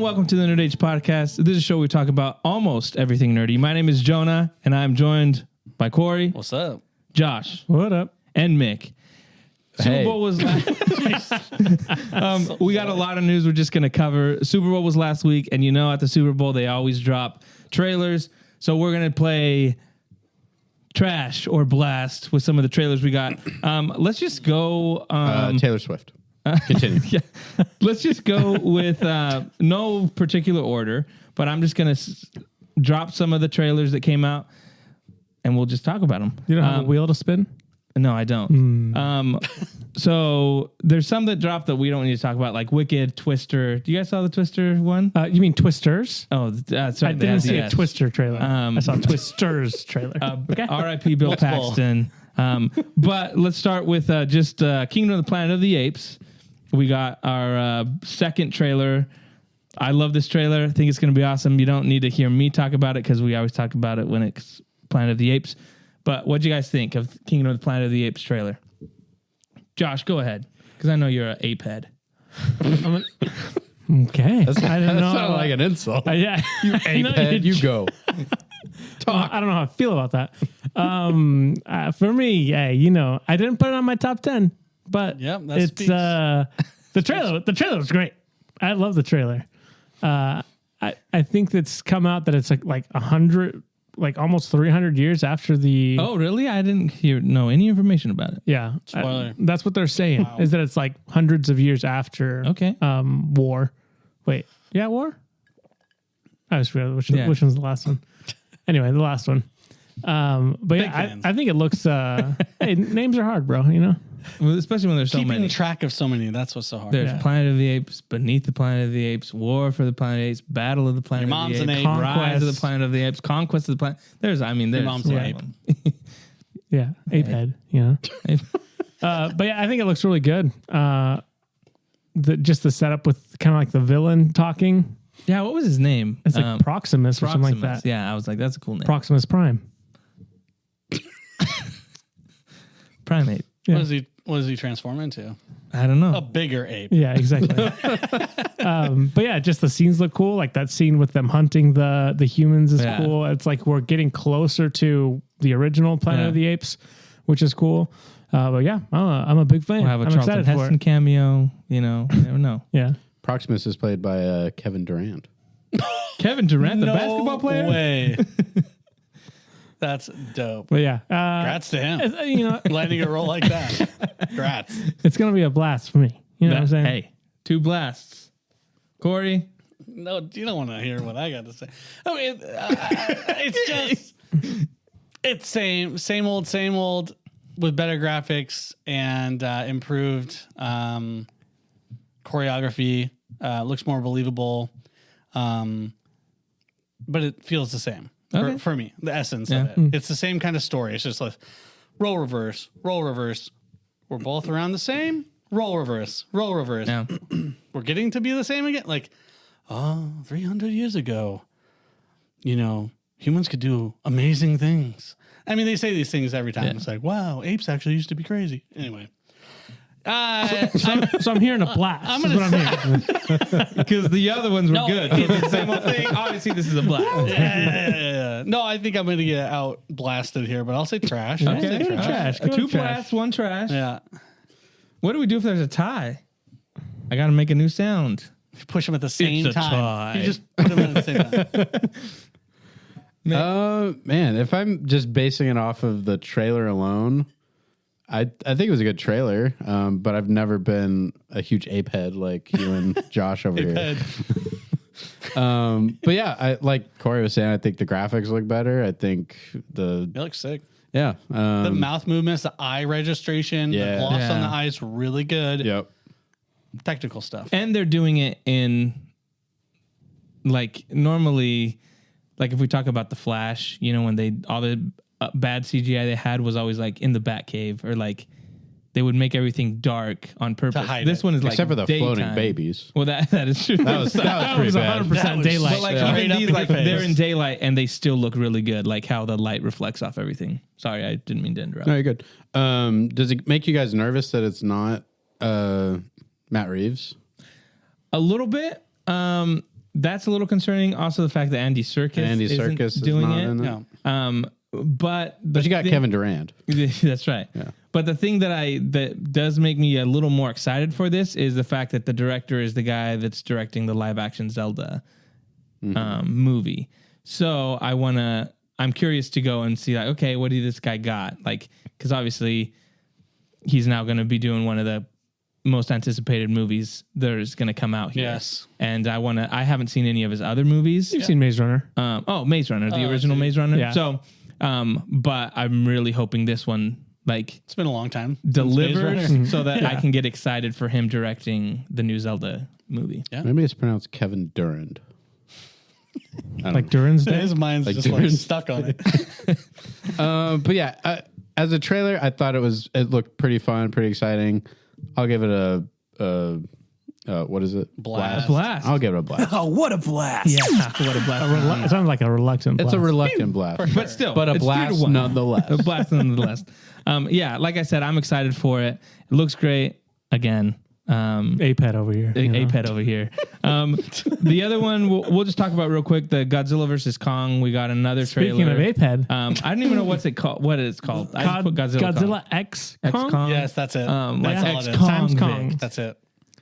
welcome to the Nerd Age Podcast. This is a show where we talk about almost everything nerdy. My name is Jonah, and I'm joined by Corey. What's up? Josh. What up? And Mick. Hey. Super Bowl was last. We got a lot of news we're just going to cover. Super Bowl was last week, and you know at the Super Bowl they always drop trailers. So we're going to play trash or blast with some of the trailers we got. Let's just go. Taylor Swift. Continue. Yeah. Let's just go with no particular order, but I'm just going to drop some of the trailers that came out, and we'll just talk about them. You don't have a wheel to spin? No, I don't. So there's some that dropped that we don't need to talk about, like Wicked, Twister. Do you guys saw the Twister one? You mean Twisters? Oh, that's right. I didn't see a Twister trailer. I saw a Twisters trailer. Okay. R.I.P. Bill Paxton. But let's start with just Kingdom of the Planet of the Apes. We got our second trailer. I love this trailer. I think it's going to be awesome. You don't need to hear me talk about it because we always talk about it when it's Planet of the Apes. But what'd you guys think of Kingdom of the Planet of the Apes trailer? Josh, go ahead, because I know you're an ape head. Okay. I don't know. Sounded like an insult. Yeah. You ape head, you go. Talk. I don't know how I feel about that. For me, yeah, I didn't put it on my top 10, but Yep, that it's speaks. the trailer. The trailer was great. I love the trailer. I think that's come out that it's like 100, like almost 300 years after the. Oh, really? I didn't know any information about it. Yeah, Spoiler. that's what they're saying. Wow. Is that it's like hundreds of years after. Okay. War. Wait, yeah, war. I just forgot which one's the last one. Anyway, the last one. But yeah, I think it looks. Hey, names are hard, bro. Well, especially when there's so Keeping many. track of so many, that's what's so hard. There's Yeah. Planet of the Apes, Beneath the Planet of the Apes, War for the Planet of the Apes, Battle of the Planet Your of the mom's an Apes, ape. Rise of the Conquest. Planet of the Apes, Conquest of the Planet. There's mom's an yeah. ape. Yeah, ape head. But yeah, I think it looks really good. Just the setup with kind of like the villain talking. Yeah, what was his name? It's like Proximus or something like that. Yeah, I was like, that's a cool name. Proximus Prime. Primate. Yeah. What does he transform into? I don't know. A bigger ape. Yeah, exactly. But yeah, just the scenes look cool. Like that scene with them hunting the humans is cool. It's like we're getting closer to the original Planet of the Apes, which is cool. But yeah, I'm a big fan. We'll have a I'm Charlton excited for Heston it. cameo. You never know. Yeah. Proximus is played by Kevin Durant. Kevin Durant, the No basketball player? way. That's dope. But yeah, Congrats to him. Letting it roll like that. Congrats. it's gonna be a blast for me. You know what I'm saying? Hey, 2 blasts. Corey? No, you don't want to hear what I got to say. I mean, it's just it's same old with better graphics and improved choreography. Looks more believable, but it feels the same for me. The essence of it, it's the same kind of story. It's just like roll reverse. We're both around the same. Roll reverse. Yeah. We're getting to be the same again. Like, 300 years ago, humans could do amazing things. I mean, they say these things every time. Yeah. It's like, wow, apes actually used to be crazy. Anyway. So I'm hearing a blast. I'm is gonna what I'm hearing. Because the other ones were No. good. So it's the same old thing. Obviously, this is a blast. Yeah. No, I think I'm going to get out blasted here, but I'll say trash. I'll say Okay. Trash. Go 2 trash. blasts, 1 trash. Yeah. What do we do if there's a tie? I got to make a new sound. You push them at the same It's a time. tie. You just put them at the same time. Man, if I'm just basing it off of the trailer alone, I think it was a good trailer. But I've never been a huge ape head like you and Josh over here. But yeah, I like Corey was saying, I think the graphics look better. I think It looks sick. the The mouth movements, the eye registration, the gloss on the Yeah. eyes, really good. Yep. Technical stuff. And they're doing it in, like, normally, like if we talk about the Flash, when all the bad CGI they had was always like in the Batcave, or like they would make everything dark on purpose. hide This it. one is like Except for the floating daytime. babies. Well, that is true. That was pretty bad. 100% daylight. But like Straight even up these, in like your face. they're in daylight and they still look really good. Like how the light reflects off everything. Sorry, I didn't mean to interrupt. No, you're good. Does it make you guys nervous that it's not Matt Reeves? A little bit. that's a little concerning. Also, the fact that Andy Serkis isn't doing it. No. But you got Kevin Durant. That's right. Yeah. But the thing that does make me a little more excited for this is the fact that the director is the guy that's directing the live action Zelda movie. So I'm curious to go and see, like, okay, what did this guy got? Like, because obviously he's now going to be doing one of the most anticipated movies there's going to come out here. Yes. And I haven't seen any of his other movies. You've seen Maze Runner. Maze Runner, the original Maze Runner. Yeah. So, but I'm really hoping this one, like, It's been a long time. since Maze delivers Runner. so that I can get excited for him directing the new Zelda movie. Yeah. Maybe it's pronounced Kevin Durant. Like Duran's Day. His mind's Like just like Dune. stuck on it. But yeah, as a trailer, I thought it looked pretty fun, pretty exciting. I'll give it a what is it? Blast. I'll give it a blast. Oh, what a blast. Yeah. What a blast. It sounds like a reluctant It's blast. a reluctant blast, But still. but a it's blast 3-1. nonetheless. A blast nonetheless. Yeah, like I said, I'm excited for it. It looks great. Again, Apehead over here. you know? Apehead over here. The other one we'll just talk about real quick. The Godzilla versus Kong. We got another trailer. Speaking of Apehead, I don't even know what it's called. I just put Godzilla. Godzilla X Kong? Kong. Yes, that's it. Like That's all it is. X Kong. Times Kong. That's it.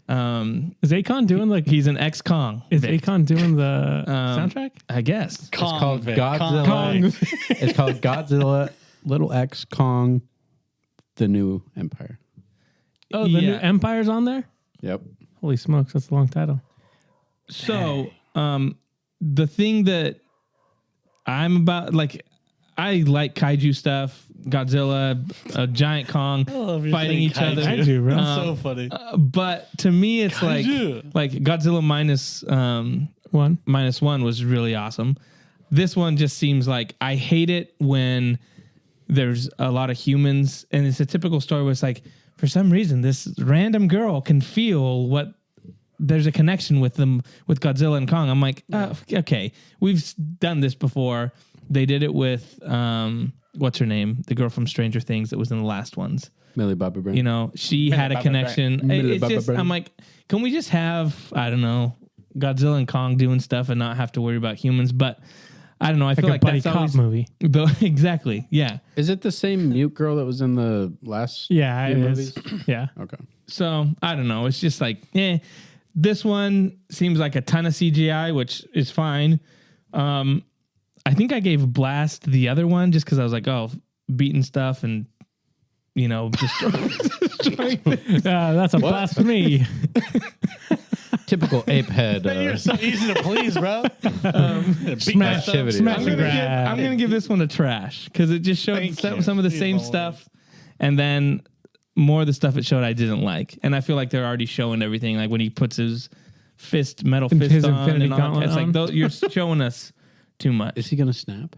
Is Akon doing like? He's an X Kong. Is Akon doing the soundtrack? I guess. It's called Vic. Godzilla. Kong. It's called Godzilla, Little X Kong, the New Empire. Oh, the new Empire's on there. Yep. Holy smokes, that's a long title. So, the thing that I'm about, like, I like kaiju stuff. Godzilla, a giant Kong fighting each other. Kaiju, bro. So funny. But to me, it's Kaiju. like Godzilla minus one was really awesome. This one just seems like I hate it when there's a lot of humans, and it's a typical story where it's like, for some reason, this random girl can feel what there's a connection with them, with Godzilla and Kong. I'm like, okay, we've done this before. They did it with, what's her name? The girl from Stranger Things that was in the last ones. Millie Bobby Brown. You know, she had a Bobby connection. Brown. It's just, I'm like, can we just have, I don't know, Godzilla and Kong doing stuff and not have to worry about humans? But I don't know. I feel a like buddy that's cop always movie. Exactly. Yeah. Is it the same mute girl that was in the last Yeah, few it movies? is. Yeah. Okay. So I don't know. It's just like, this one seems like a ton of CGI, which is fine. I think I gave Blast the other one just because I was like, oh, beating stuff and, you know, destroying. That's a blasphemy. Typical ape head. You're so easy to please, bro. Smash activity. Smash I'm and grab. gonna give this one a trash because it just showed Thank you. some of the Good same Lord. stuff, and then more of the stuff it showed I didn't like, and I feel like they're already showing everything. Like when he puts his metal fist His on, Infinity and all, Gauntlet it's on. like you're showing us too much. Is he going to snap?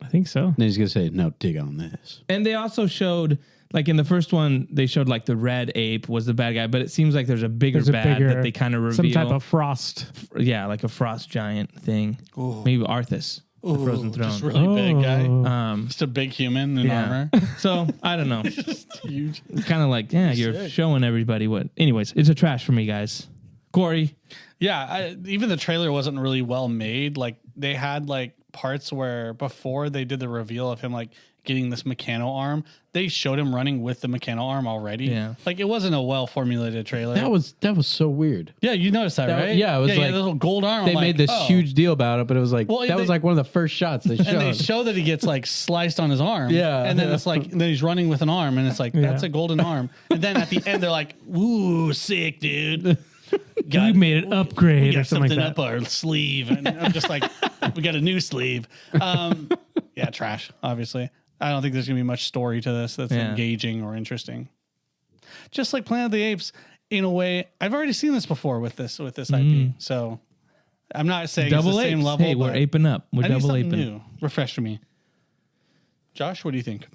I think so. Then he's going to say, no, dig on this. And they also showed, like in the first one, they showed like the red ape was the bad guy, but it seems like there's a bigger bad that they kind of reveal. Some type of frost. Yeah, like a frost giant thing. Maybe Arthas, the Frozen Throne. Just really big guy. Um, Just a big human in yeah. armor. So I don't know. Just huge. It's kind of like, you're sick. showing everybody what. Anyways, it's a trash for me, guys. Corey, Yeah, even the trailer wasn't really well made. Like they had like parts where before they did the reveal of him like getting this mechano arm, they showed him running with the mechano arm already. Yeah. Like it wasn't a well formulated trailer. That was so weird. Yeah, you noticed that, right? yeah, it was yeah, like- the little gold arm. They I'm made like, this oh. huge deal about it, but it was like, Well, that was they- like one of the first shots they showed. And they show that he gets like sliced on his arm. Yeah. And then it's like, and then he's running with an arm and it's like, that's a golden arm. And then at the end, they're like, ooh, sick, dude. We made an upgrade We or got something something like up that. our sleeve. And I'm just like, we got a new sleeve. Yeah, trash, obviously. I don't think there's going to be much story to this that's engaging or interesting. Just like Planet of the Apes, in a way, I've already seen this before with this IP. So I'm not saying double it's the apes. same level. Hey, we're but aping up. We're I need double something aping. new. Refresh me. Josh, what do you think?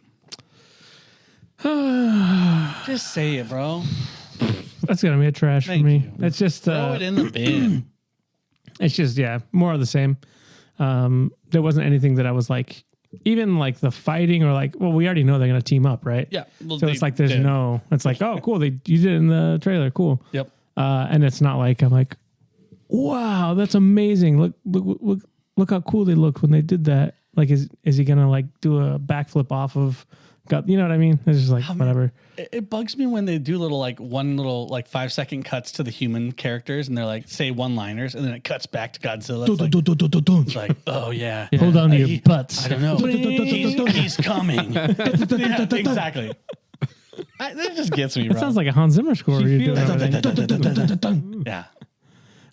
Just say it, bro. That's gonna be a trash Thank for me. you. It's just Throw it in the bin. it's just more of the same. There wasn't anything that I was like, even like the fighting or like, well, we already know they're gonna team up, right? Yeah. Well, So it's like there's it's like, oh, cool, you did it in the trailer, cool. Yep. And it's not like I'm like, wow, that's amazing. Look how cool they looked when they did that. Like, is he gonna like do a backflip off of God? You know what I mean? It's just like whatever. It bugs me when they do little 5-second cuts to the human characters, and they're like say one-liners, and then it cuts back to Godzilla. It's like, oh yeah. Hold on to your butts. I don't know. He's coming. Yeah, exactly. That just gets me. That sounds like a Hans Zimmer score. You're doing everything. Yeah.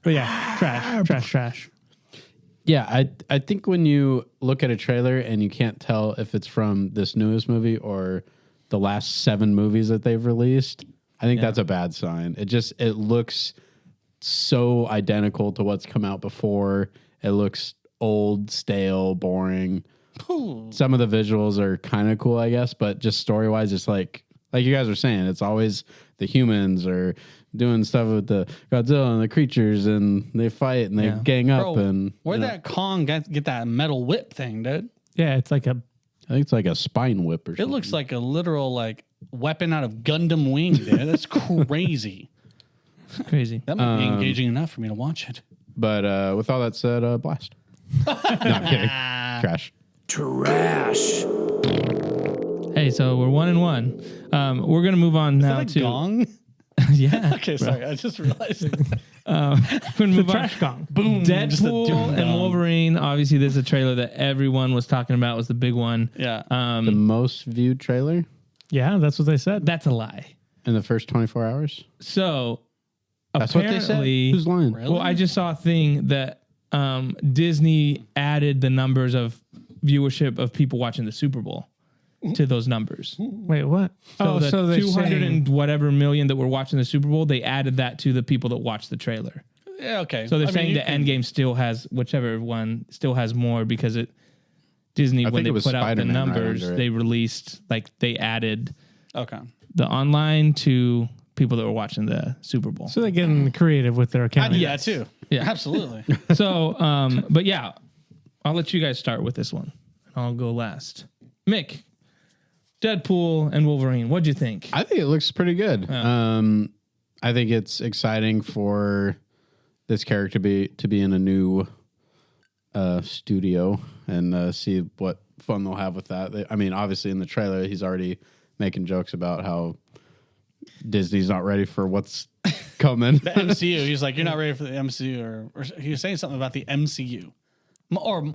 But yeah, trash. Yeah, I think when you look at a trailer and you can't tell if it's from this newest movie or the last 7 movies that they've released, I think that's a bad sign. It looks so identical to what's come out before. It looks old, stale, boring. Some of the visuals are kind of cool, I guess, but just story-wise, it's like you guys were saying, it's always the humans are doing stuff with the Godzilla and the creatures, and they fight and they gang up. And where'd that Kong get that metal whip thing, dude? Yeah, it's like I think it's like a spine whip or something. It looks like a literal weapon out of Gundam Wing, dude. That's crazy. Crazy. That might be engaging enough for me to watch it. But with all that said, blast. No, I'm kidding. Trash. Hey, so we're 1-1. We're gonna move on now Is that to a gong? yeah. Okay, sorry. I just realized. We're gonna move on. trash gong. Boom. just a Deadpool doom and dong. Wolverine. Obviously, there's a trailer that everyone was talking about. Was the big one. Yeah. The most viewed trailer Yeah, that's what they said. That's a lie. in the first 24 hours. So That's what they said. apparently, Who's lying? Really? well, I just saw a thing that Disney added the numbers of viewership of people watching the Super Bowl to those numbers. Wait, what? So the they're 200 saying- and whatever million that were watching the Super Bowl, they added that to the people that watched the trailer. Yeah, okay. So they're I mean, saying you the can- Endgame still has, whichever one still has more because Disney, I when think they it was put out the Spider-Man right numbers, under it. they released, they added Okay. the online to people that were watching the Super Bowl. So they're getting creative with their accounting. Yeah, too. Yeah. Absolutely. So, but yeah, I'll let you guys start with this one. I'll go last. Mick, Deadpool and Wolverine. What'd you think? I think it looks pretty good. I think it's exciting for this character to be in a new studio and see what fun they'll have with that. I mean, obviously in the trailer, he's already making jokes about how Disney's not ready for what's coming. The MCU. He's like, you're not ready for the MCU, or he was saying something about the MCU, or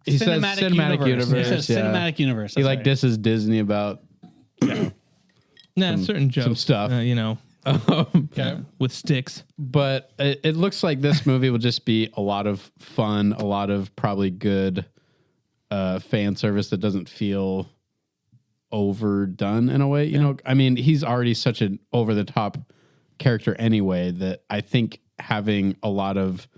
He says cinematic universe. He says yeah. cinematic universe. He That's right. disses Disney about Certain jokes, stuff. With sticks. But it looks like this movie will just be a lot of fun, a lot of probably good fan service that doesn't feel overdone in a way. You know, I mean, he's already such an over the top character anyway that I think having a lot of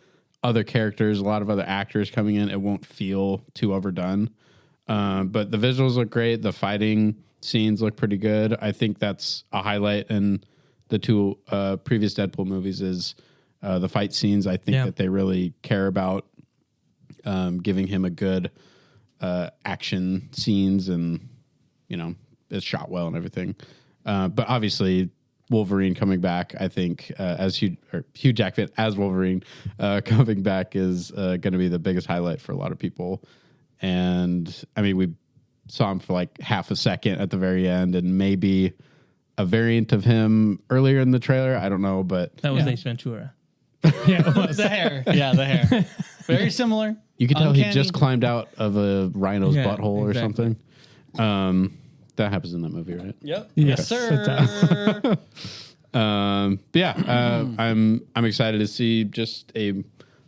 other characters, a lot of other actors coming in, it won't feel too overdone. But the visuals look great. The fighting scenes look pretty good. I think that's a highlight in the two previous Deadpool movies is the fight scenes. I think that they really care about giving him a good action scenes, and it's shot well and everything. But obviously, Wolverine coming back, I think, as Hugh Jackman as Wolverine coming back is going to be the biggest highlight for a lot of people. And I mean, we saw him for like half a second at the very end, and maybe a variant of him earlier in the trailer. I don't know, but That was Ace Ventura. Yeah, it was. The hair. Yeah, the hair. Very similar. you could tell Uncanny. he just climbed out of a rhino's Yeah, butthole exactly. or something. That happens in that movie, right? Yep. Yes, Yes, sir. But yeah, I'm excited to see just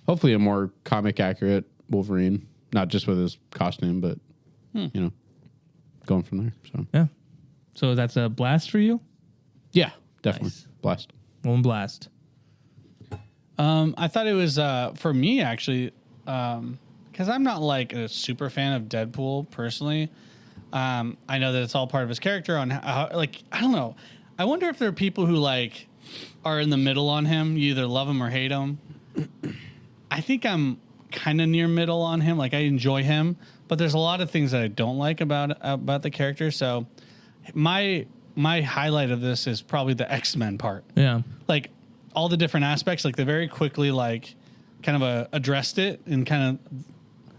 hopefully a more comic accurate Wolverine, not just with his costume, but going from there. So Yeah. So that's a blast for you? yeah, definitely Nice. blast. One blast. I thought it was for me actually, because I'm not like a super fan of Deadpool personally. I know that it's all part of his character. On how, I don't know. I wonder if there are people who are in the middle on him. You either love him or hate him. I think I'm kind of near middle on him. Like I enjoy him, but there's a lot of things that I don't like about the character. So my highlight of this is probably the X-Men part. Yeah. Like all the different aspects, like they very quickly kind of addressed it in kind of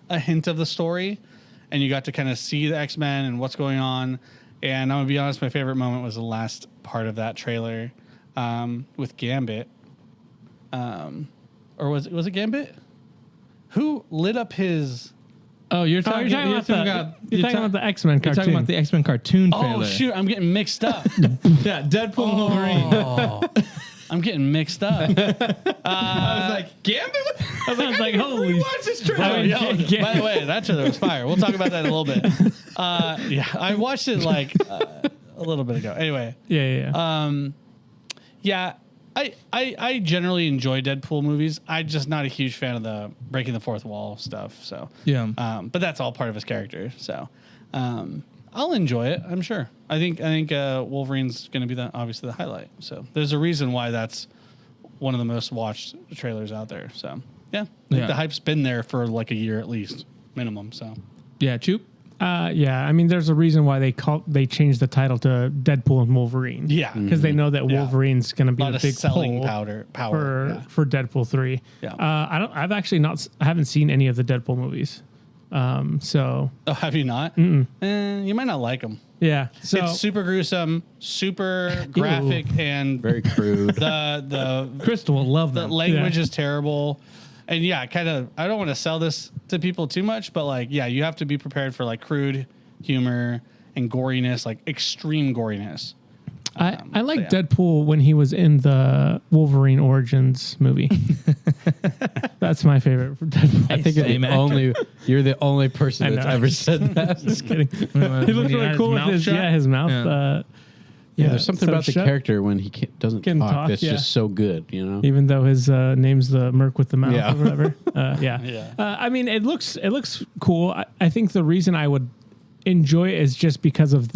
a hint of the story, and you got to kind of see the X-Men and what's going on. And I'm gonna be honest, my favorite moment was the last part of that trailer with Gambit, or was it Gambit? Who lit up his? Oh, you're talking about the X-Men cartoon. You're talking about the X-Men cartoon trailer. Oh shoot, I'm getting mixed up. Yeah, Deadpool and Wolverine. Oh, I'm getting mixed up. I was like, Gambit? I was like, holy. Watch this trailer. By the way, that trailer was fire. We'll talk about that in a little bit. Yeah, I watched it like a little bit ago. Anyway. Yeah. I generally enjoy Deadpool movies. I'm just not a huge fan of the breaking the fourth wall stuff. So but that's all part of his character. So I'll enjoy it. I'm sure. I think Wolverine's going to be obviously the highlight. So there's a reason why that's one of the most watched trailers out there. So yeah, the hype's been there for like a year at least, minimum. So yeah, Choop. Yeah, I mean, there's a reason why they changed the title to Deadpool and Wolverine. Yeah, because they know that Wolverine's going to be the big selling power for Deadpool 3. Yeah, I haven't seen any of the Deadpool movies. So have you not? You might not like them. Yeah, so it's super gruesome, super graphic, and very crude. The Crystal will love the them. language is terrible. And yeah, I don't want to sell this to people too much, but like, yeah, you have to be prepared for like crude humor and goriness, like extreme goriness. I like Deadpool when he was in the Wolverine Origins movie. That's my favorite for Deadpool. I think you're the only person that's ever said that. Just kidding. He looks really cool with his mouth. Yeah, there's something about the character when he doesn't talk that's just so good, you know. Even though his name's the Merc with the mouth or whatever. Yeah. I mean, it looks cool. I think the reason I would enjoy it is just because of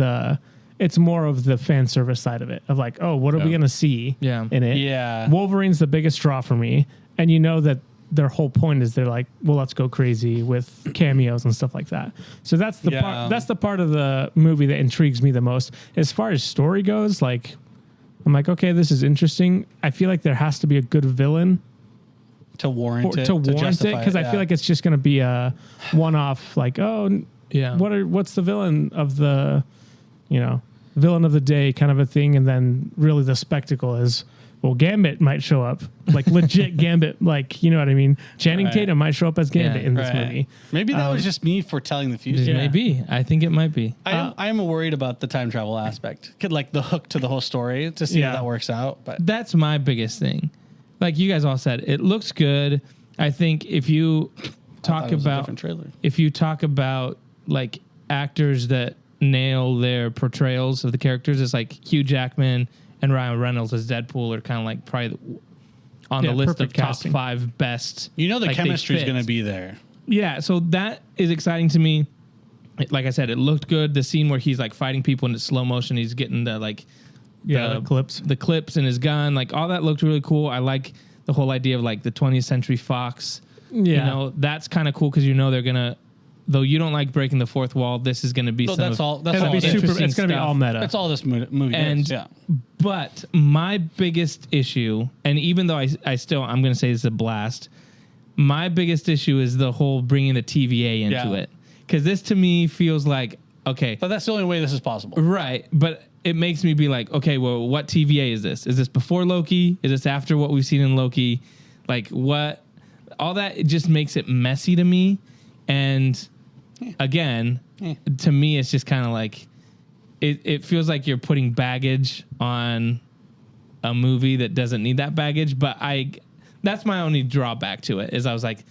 it's more of the fan service side of it. Of like, oh, what are we gonna see in it? Yeah. Wolverine's the biggest draw for me, and you know that their whole point is they're like, well, let's go crazy with cameos and stuff like that. So that's the part. That's the part of the movie that intrigues me the most. As far as story goes, like, I'm like, okay, this is interesting. I feel like there has to be a good villain to warrant it, because I feel like it's just going to be a one-off. Like, what's the villain of the, villain of the day kind of a thing, and then really the spectacle is. Well, Gambit might show up, like legit Gambit, like, you know what I mean? Channing Tatum might show up as Gambit in this movie. Maybe that was just me foretelling the future. Maybe. I think it might be. I am worried about the time travel aspect. Like the hook to the whole story to see how that works out. But that's my biggest thing. Like you guys all said, it looks good. I think if you talk about like actors that nail their portrayals of the characters, it's like Hugh Jackman and Ryan Reynolds as Deadpool are kind of like probably on the list of top 5 best. The chemistry is going to be there. Yeah, so that is exciting to me. Like I said, it looked good. The scene where he's like fighting people in slow motion, he's getting the clips in his gun, like all that looked really cool. I like the whole idea of like the 20th Century Fox. Yeah, that's kind of cool because they're gonna. Though you don't like breaking the fourth wall, this is going to be It's going to be all meta. That's all this movie is. Yeah. But my biggest issue, and even though I'm going to say this is a blast, my biggest issue is the whole bringing the TVA into it. Because this to me feels like, okay. But that's the only way this is possible. Right. But it makes me be like, okay, well, what TVA is this? Is this before Loki? Is this after what we've seen in Loki? Like what? All that, it just makes it messy to me. And again, to me, it's just kind of like it feels like you're putting baggage on a movie that doesn't need that baggage. But that's my only drawback to it is I was like,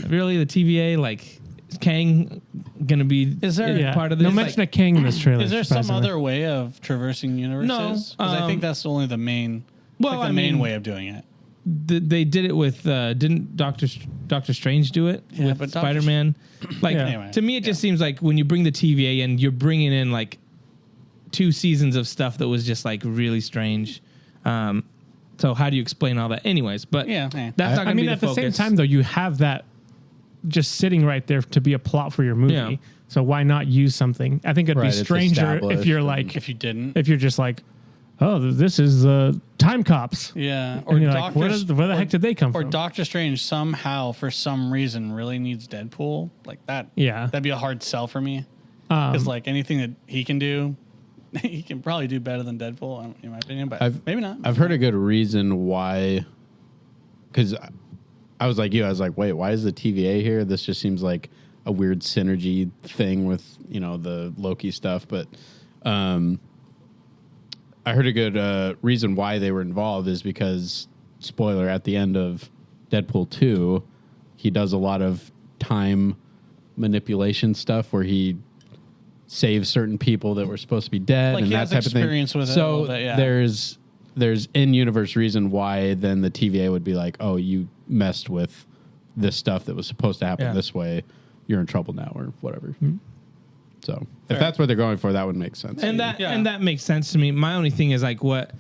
really, the TVA, like, is Kang gonna be part of this? No mention of Kang in this trailer. Is there some other way of traversing universes? No, because I think that's only the main. The main way of doing it. They did it with didn't Doctor Strange do it with Spider-Man? Anyway, to me, it just seems like when you bring the TVA in, you're bringing in like 2 seasons of stuff that was just like really strange. So how do you explain all that? Anyways, but that's not going to be the focus. At the same time, though, you have that just sitting right there to be a plot for your movie. Yeah. So why not use something? I think it'd be stranger if you're like if you didn't. If you're just like, oh, this is Time Cops. Yeah. And you're like, where the heck did they come or from? Or Doctor Strange somehow, for some reason, really needs Deadpool. Like that. Yeah. That'd be a hard sell for me. Because like anything that he can do, he can probably do better than Deadpool, in my opinion. But maybe not. I've heard a good reason why. Because I was like you. I was like, wait, why is the TVA here? This just seems like a weird synergy thing with, the Loki stuff. But I heard a good reason why they were involved is because, spoiler, at the end of Deadpool 2, he does a lot of time manipulation stuff where he saves certain people that were supposed to be dead, like and that type of thing. With so it bit, yeah. there's in-universe reason why then the TVA would be like, oh, you messed with this stuff that was supposed to happen this way. You're in trouble now, or whatever. Mm-hmm. So if that's what they're going for, that would make sense. And that makes sense to me. My only thing is like what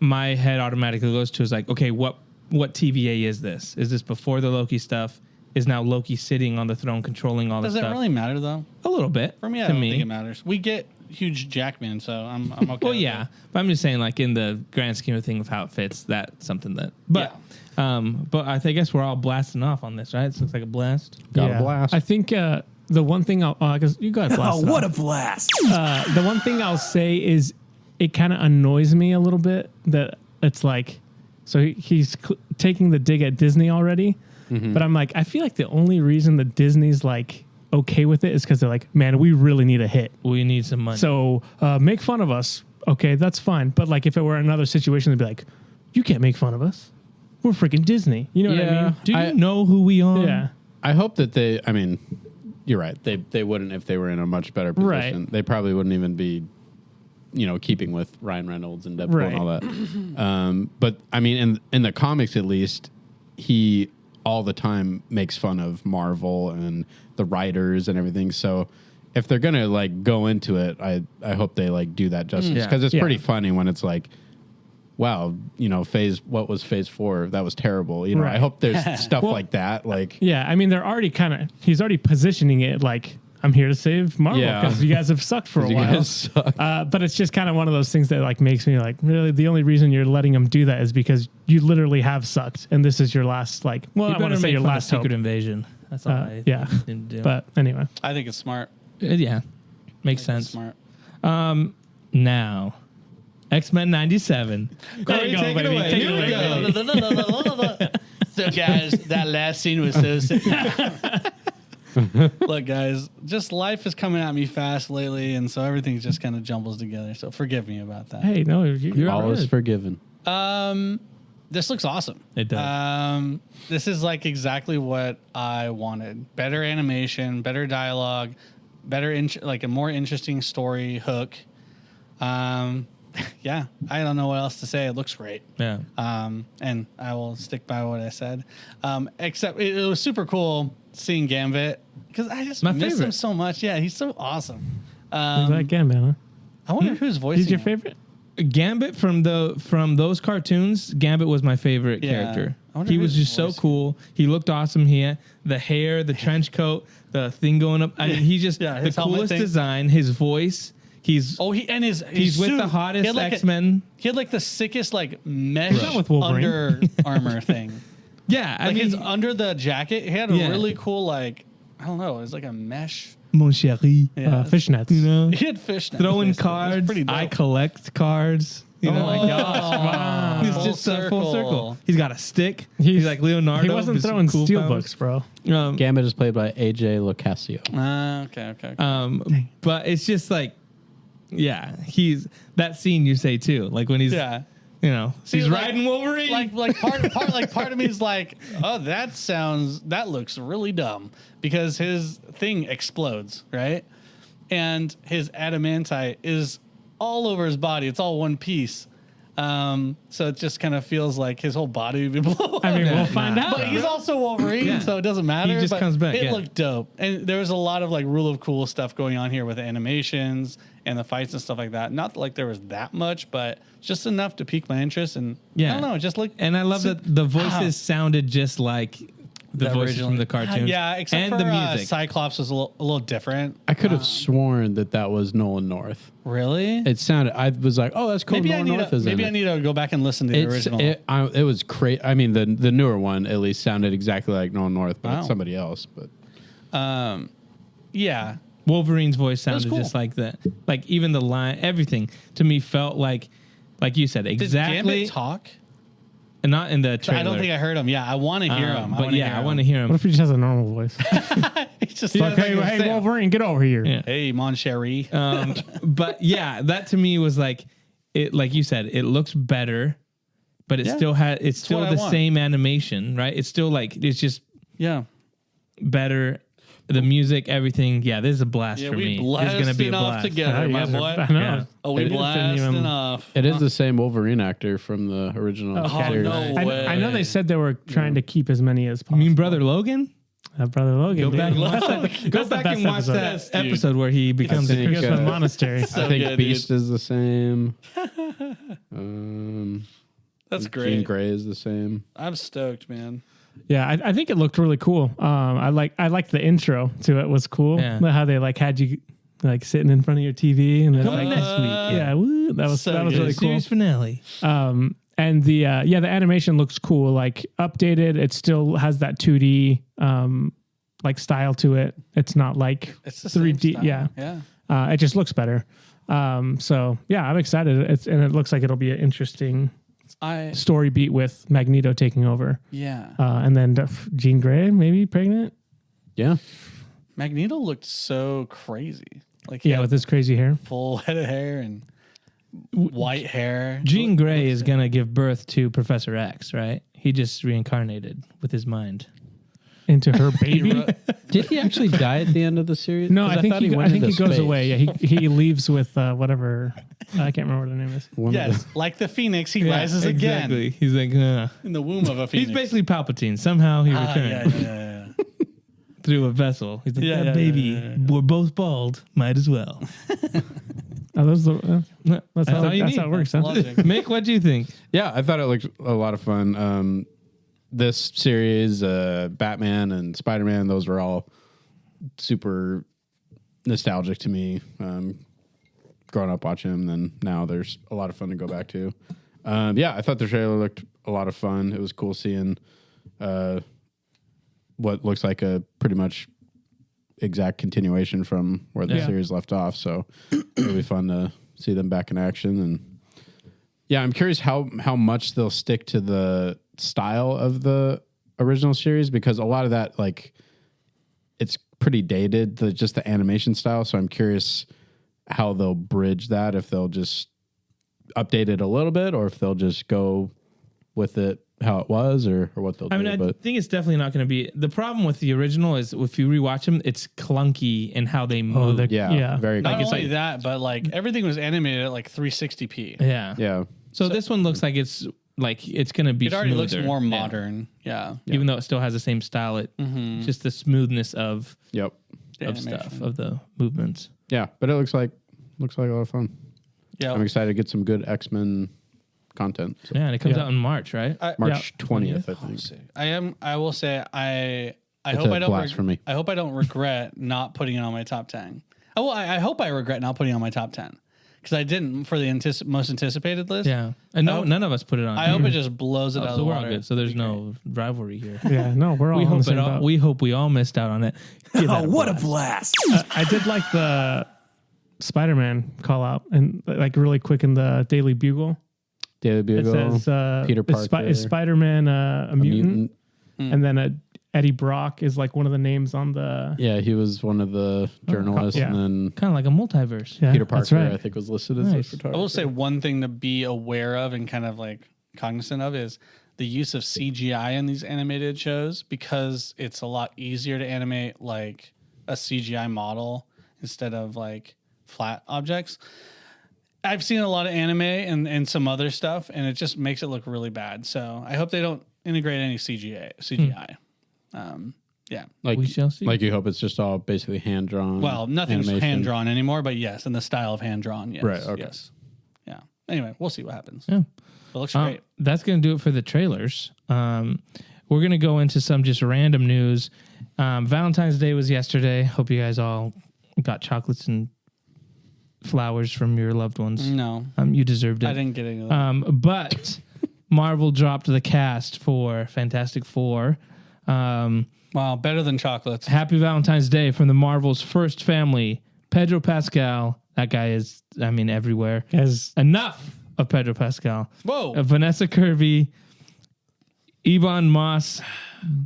my head automatically goes to is like, okay, what TVA is this? Is this before the Loki stuff? Is now Loki sitting on the throne controlling all this stuff? Does it really matter though? A little bit. For me, I don't think it matters. We get huge Jackman, so I'm okay. Well, yeah, but I'm just saying, like in the grand scheme of things, of how it fits, that's something that. But I guess we're all blasting off on this, right? It looks like a blast. Got a blast. I think the one thing because you got blast. Oh, what a blast! The one thing I'll say is it kind of annoys me a little bit that it's like, so he's taking the dig at Disney already. Mm-hmm. But I'm like, I feel like the only reason that Disney's like okay with it is because they're like, man, we really need a hit. We need some money. So make fun of us. Okay, that's fine. But like if it were another situation, they'd be like, you can't make fun of us. We're freaking Disney. You know what I mean? Do you know who we are? Yeah. I hope that you're right. They wouldn't if they were in a much better position. Right. They probably wouldn't even be, keeping with Ryan Reynolds and Deadpool and all that. But I mean, in the comics at least, he all the time makes fun of Marvel and the writers and everything. So if they're gonna like go into it, I hope they like do that justice because it's pretty funny when it's like, wow, what was phase 4? That was terrible. Right. I hope there's stuff like that. Like, yeah, I mean, they're already he's already positioning it like, I'm here to save Marvel because you guys have sucked for a while. But it's just kind of one of those things that like makes me like, really, the only reason you're letting them do that is because you literally have sucked, and this is your last I want to say your last Secret Invasion. That's all I didn't do. But anyway, I think it's smart. Makes sense. Smart. Now, X-Men 97. There you go, baby. Take it away. So guys, that last scene was so sick. Look, guys, just life is coming at me fast lately, and so everything just kind of jumbles together. So forgive me about that. Hey, no, you're always forgiven. This looks awesome. It does. This is like exactly what I wanted. Better animation, better dialogue, like a more interesting story hook. Yeah, I don't know what else to say. It looks great. Yeah. And I will stick by what I said. Except it was super cool seeing Gambit because I just miss him so much. Yeah, he's so awesome. That Gambit, huh? I wonder who's voicing. He's your him. favorite? Gambit from those cartoons. Gambit was my favorite character. He was just so cool. He looked awesome. He had the hair, the trench coat, the thing going up. I mean, he just the coolest design. His voice. He's with the hottest X-Men. He had like the sickest like mesh under armor thing. Yeah, I mean, his under the jacket, he had a really cool like I don't know, it was like a mesh. Mon chéri. Yeah. Fishnets. You know, He had fishnets. throwing cards. I collect cards. You know, my gosh! Wow. He's just full circle. He's got a stick. He's like Leonardo. He wasn't throwing cool steel books, bro. Gambit is played by AJ Locascio. Okay. But it's just like, he's that scene you say too, like when he's he's riding Wolverine. Like part of me is like, oh, that looks really dumb because his thing explodes, right? And his adamantite is all over his body. It's all one piece. So it just kind of feels like his whole body would be blown up. I mean, we'll find out. But he's also Wolverine, so it doesn't matter. He just comes back. It looked dope. And there was a lot of like rule of cool stuff going on here with the animations and the fights and stuff like that. Not like there was that much, but just enough to pique my interest. And I don't know, just like. And I love that the voices sounded just like the voices from the cartoons. Yeah, except and for the music. Cyclops was a little different. I could have sworn that was Nolan North. Really? It sounded. I was like, oh, that's cool. Maybe Nolan North is in I it. need to go back and listen to the original. It was crazy. I mean, the newer one at least sounded exactly like Nolan North, but Wow. it's somebody else. But Yeah. Wolverine's voice sounded cool. just like that. Like even the line, everything to me felt like you said, Did exactly. Gambit talk? And not in the trailer. I don't think I heard him. Yeah, I want to hear him. But yeah, I want to hear him. What if he just has a normal voice? He's just Like, hey, Wolverine, get over here. Yeah. Hey, Mon Cherie. But yeah, that to me was like it. Like you said, it looks better, but it still has. It's still what I the want. same animation, right? It's still like it's just Yeah. better. The music, everything. Yeah, this is a blast for me. We blessed It's gonna be a enough blast. together, You my guys are- boy. I know. Yeah. Oh, we It blessed didn't even- enough. it is the same Wolverine actor from the original Okay. series. no. I know they said they were trying to keep as many as You possible. mean Brother Logan? Brother Logan. Go dude. back and watch that. Go That's the back best and watch episode. that Yes, dude. episode where he becomes I a He think, goes to Christian. the monastery. I think good, Beast dude. is the same. That's Jean great. Grey is the same. I'm stoked, man. Yeah, I think it looked really cool. I like the intro to it was cool. Yeah. How they like had you like sitting in front of your TV and then Coming like, next week. yeah, woo, that was So that was good. really cool. Series finale. And the animation looks cool, like updated. It still has that 2D like style to it. It's not like It's the same 3D. style. Yeah, Yeah. it just looks better. So yeah, I'm excited. And it looks like it'll be an interesting story beat with Magneto taking over. Yeah. And then Jean Grey maybe pregnant. Yeah. Magneto looked so crazy. Like Yeah, with his crazy hair. full head of hair and white hair. Jean Grey is gonna give birth to Professor X, right? He just reincarnated with his mind. Into her baby. Did he actually die at the end of the series? No, 'Cause I think thought he went into goes space. away. Yeah, he leaves with whatever. I can't remember what her name is. One of Yes, like the Phoenix, he rises again Exactly. He's like, in the womb of a Phoenix. he's basically Palpatine. Somehow he returned yeah. through a vessel. He's like, Yeah, that yeah, baby, yeah. we're both bald. Might as well. Oh, those the. That's how all you that's need. how it works. Huh? Logic. Mick, what do you think? Yeah, I thought it looked a lot of fun. This series, Batman and Spider-Man, those were all super nostalgic to me. Growing up watching them, then now there's a lot of fun to go back to. Yeah, I thought the trailer looked a lot of fun. It was cool seeing what looks like a pretty much exact continuation from where the series left off. So it'll be fun to see them back in action. And yeah, I'm curious how much they'll stick to the style of the original series, because a lot of that, like, it's pretty dated, just the animation style. So I'm curious how they'll bridge that, if they'll just update it a little bit, or if they'll just go with it how it was, or what they'll do. I mean, I but think it's definitely not going to be. The problem with the original is if you rewatch them, it's clunky in how they move. they're- yeah, very Not cool. only that, but like everything was animated at like 360p. yeah. Yeah. So this one looks like it's going to be It already looks smoother. more Yeah. modern. Yeah. Even though it still has the same style, it just the smoothness of Yep. stuff, of the movements. Yeah, but it looks like a lot of fun. Yeah. I'm excited to get some good X-Men content. So Yeah, and it comes Yeah. out in March, right? March 20th, I think. I will say I It's hope a I don't blast for me. I hope I don't regret not putting it on my top 10. I hope I regret not putting it on my top 10 because I didn't for the most anticipated list. Yeah, and I hope- none of us put it on. I hope it just blows it out of so the we're all water. good. So there's no rivalry here. Yeah, no, we're all We on the hope same it all. boat. We hope we all missed out on it. Oh, what a blast. I did like the Spider-Man call out, and like really quick in the Daily Bugle. Daily It Bugle, says Peter Parker, is Spider-Man a mutant? mutant. And then Eddie Brock is like one of the names on the. Yeah, he was one of the journalists, yeah. and then Kind of like a multiverse. Yeah, Peter that's Parker, right. I think, was listed as Nice. a photographer. I will say one thing to be aware of and kind of like cognizant of is the use of CGI in these animated shows, because it's a lot easier to animate like a CGI model instead of like flat objects. I've seen a lot of anime and some other stuff, and it just makes it look really bad. So I hope they don't integrate any CGI. Yeah. like, We shall see. Like, you hope it's just all basically hand drawn. Well, nothing's hand drawn anymore, but yes, in the style of hand drawn. Yes. Right, okay. Yes. Yeah. Anyway, we'll see what happens. Yeah. It looks great. That's going to do it for the trailers. we're going to go into some just random news. Valentine's Day was yesterday. Hope you guys all got chocolates and flowers from your loved ones. No. You deserved it. I didn't get any of that. But Marvel dropped the cast for Fantastic Four. Wow, better than chocolates. Happy Valentine's Day from the Marvel's first family. Pedro Pascal. That guy is, everywhere. As Enough of Pedro Pascal. Whoa. Vanessa Kirby. Ebon Moss.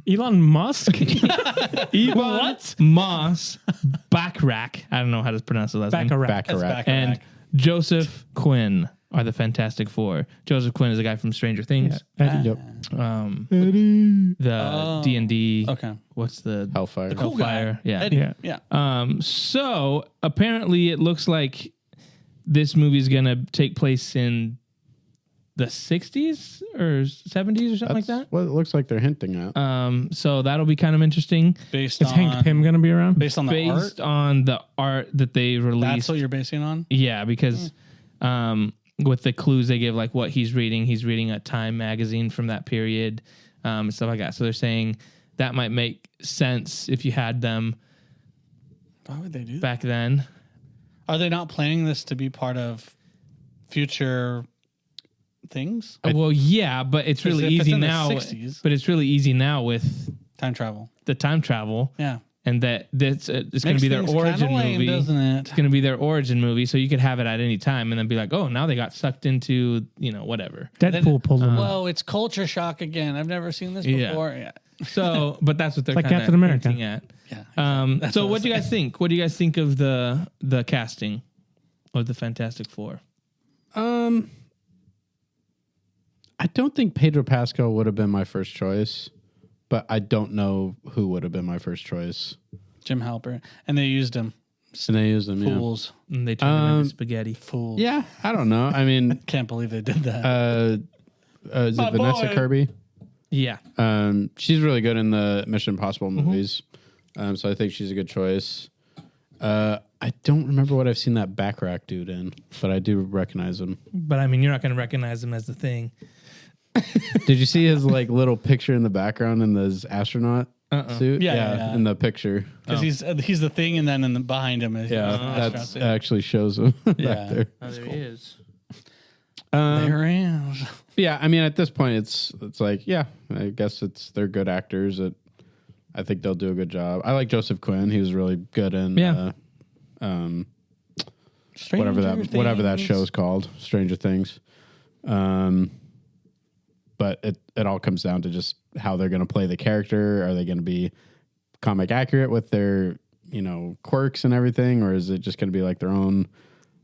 Elon Musk. Ebon Moss. Backrack. I don't know how to pronounce the last name. Baccarat. Baccarat. And Joseph Quinn are the Fantastic Four. Joseph Quinn is a guy from Stranger Things. Yep. The D&D. Okay. What's the Hellfire. Cool Hellfire? guy. Yeah. Eddie. Yeah. So apparently it looks like this movie is going to take place in the 60s or 70s or something like that. What it looks like they're hinting at. So that'll be kind of interesting. Based Is on Hank Pym going to be around? based on the art. Based on the art that they released. That's what you're basing on? Yeah, because with the clues they give, like what he's reading a Time magazine from that period, and stuff like that. So they're saying that might make sense if you had them Why would they do that? back then. Are they not planning this to be part of future things? Well, yeah, but it's really if it's easy in the now. 60s. But it's really easy now with Time travel. the time travel, Yeah. and that it's going to Makes be their things kinda origin lame, movie. doesn't it? It's going to be their origin movie, so you could have it at any time, and then be like, oh, now they got sucked into whatever. Deadpool pulled him. Whoa, it's culture shock again. I've never seen this Yeah. before. Yeah. So, but that's what they're Like kind Captain of America. hinting at. Yeah. That's So what I what do you guys think? What do you guys think of the casting of the Fantastic Four? I don't think Pedro Pascal would have been my first choice, but I don't know who would have been my first choice. Jim Halpert. And they used him. And they used them, Fools. And they turned him into spaghetti. Fools. yeah. I don't know. I mean, Can't believe they did that. is it Vanessa boy. Kirby? Yeah. She's really good in the Mission Impossible movies, so I think she's a good choice. I don't remember what I've seen that Backrack dude in, but I do recognize him. But you're not going to recognize him as the Thing. Did you see his little picture in the background in his astronaut suit? Yeah. in the picture. Because he's the thing, and then behind him is That actually shows him back there. Oh, there he is. there he is. Yeah, I mean, at this point, it's like, yeah, I guess they're good actors. I think they'll do a good job. I like Joseph Quinn. He was really good in whatever that show's called, Stranger Things. But it all comes down to just how they're going to play the character. Are they going to be comic accurate with their quirks and everything, or is it just going to be like their own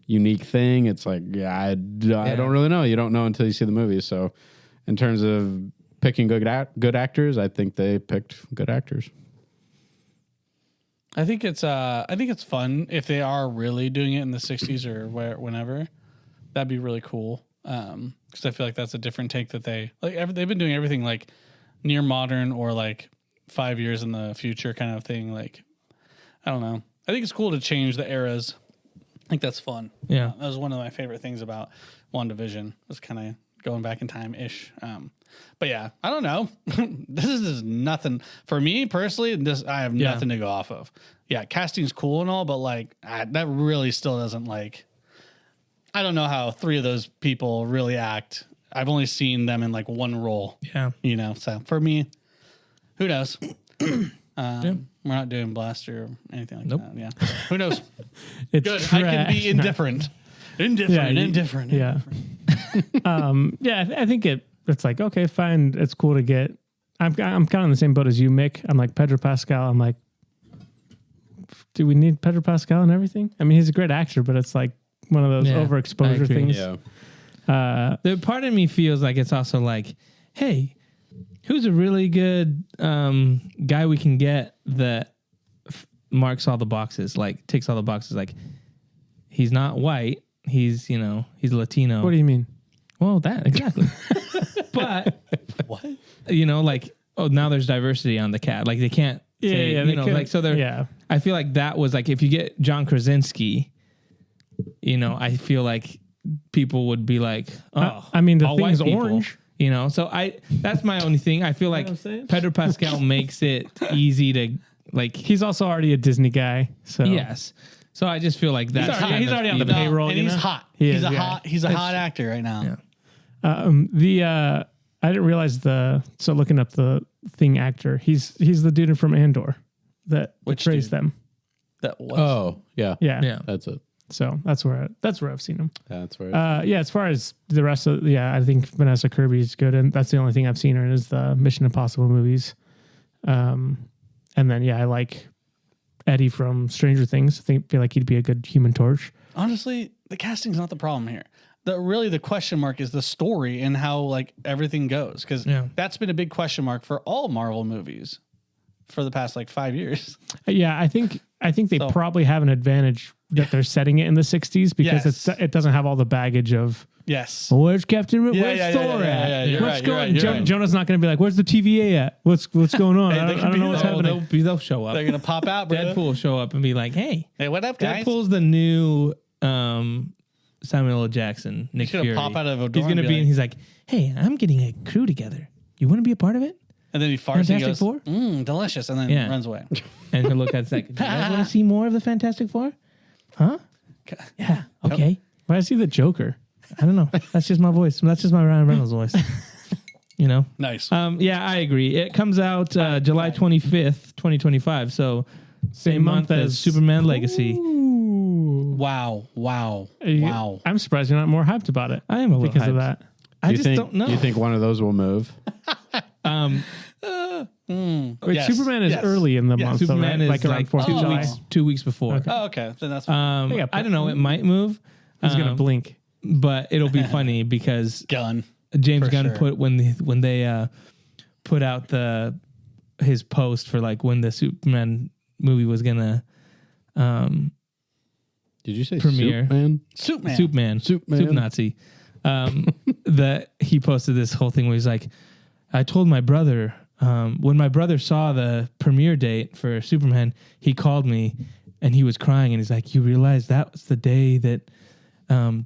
unique thing? It's like, I don't really know. You don't know until you see the movie. So in terms of picking good actors, I think they picked good actors. I think it's fun if they are really doing it in the 60s or whenever. That'd be really cool. Because I feel like that's a different take that they've been doing everything like near modern or like 5 years in the future kind of thing. Like, I don't know. I think it's cool to change the eras. I think that's fun. Yeah. That was one of my favorite things about WandaVision, was kind of going back in time ish. But yeah, I don't know. This is nothing for me personally. I have nothing to go off of. Yeah, casting's cool and all, but like that really still doesn't like. I don't know how three of those people really act. I've only seen them in like one role. Yeah. So for me, who knows? We're not doing Blaster or anything like that. Yeah. Who knows? It's Good. trash. I can be indifferent. Indifferent. Yeah. I think it's like, okay, fine. It's cool to get. I'm kind of in the same boat as you, Mick. I'm like Pedro Pascal. I'm like, do we need Pedro Pascal and everything? I mean, he's a great actor, but it's like one of those I overexposure agree. things. Yeah. The part of me feels like it's also like, hey, who's a really good guy we can get that marks all the boxes, like ticks all the boxes? Like, he's not white. He's Latino. What do you mean? Well, that exactly. But What? like, oh, now there's diversity on the cat. Like, they can't say, I feel like that was like, if you get John Krasinski, I feel like people would be like, oh, I mean, the all thing's white people. orange. You know, so that's my only thing. I feel like what I'm saying? Pedro Pascal makes it easy to like. He's also already a Disney guy, so Yes. So I just feel like that's he's already on the payroll, and you he's know? hot. He He's is, a yeah. hot actor right now. Yeah. I didn't realize so looking up the Thing actor, he's the dude from Andor that Which portrays dude? them. That was Oh, yeah. Yeah. Yeah. That's it. So that's where I've seen him. That's where Yeah, as far as the rest of I think Vanessa Kirby's good, and that's the only thing I've seen her in is the Mission Impossible movies. And then I like Eddie from Stranger Things. Feel like he'd be a good Human Torch. honestly, the casting's not the problem here. The question mark is the story and how like everything goes, because that's been a big question mark for all Marvel movies for the past like 5 years. Yeah, I think they probably have an advantage that they're setting it in the 60s because it doesn't have all the baggage of Yes. where's Captain where's Thor at? Yeah, you're What's right, going? you're right. Jonah's not going to be like, where's the TVA at? What's going on? I don't know what's happening. They'll show up. They're gonna pop out, bro. Deadpool will show up and be like, "Hey, Hey, what up, guys? Deadpool's the new Samuel L. Jackson, Nick He's gonna Fury. pop out of a door He's gonna and be, be and he's like, "Hey, I'm getting a crew together. You want to be a part of it?" And then he farts and he Fantastic goes, Four? delicious, and then Yeah. runs away. And he'll look at it like, "Do you guys want to see more of the Fantastic Four?" Huh? Yeah. Okay. Why is he the Joker? I don't know. That's just my voice. That's just my Ryan Reynolds voice. You know. Nice. Yeah, I agree. It comes out July 25th, 2025. So same month as Superman Legacy. Ooh. Wow. I'm surprised you're not more hyped about it. I am a little because of hyped. that. I just don't know. Do you think one of those will move? Wait, Superman is early in the month, Superman though, right? is like around 4th of July. 2 weeks before. Okay. Oh, okay. Then that's Yeah, I don't know. It might move. He's gonna blink. But it'll be funny because Gunn. James For Gunn sure. put when they put out his post for like when the Superman movie was gonna Did you say premiere. Superman? Superman. Soup Nazi. That he posted this whole thing where he's like, I told my brother when my brother saw the premiere date for Superman, he called me and he was crying and he's like, you realize that was the day that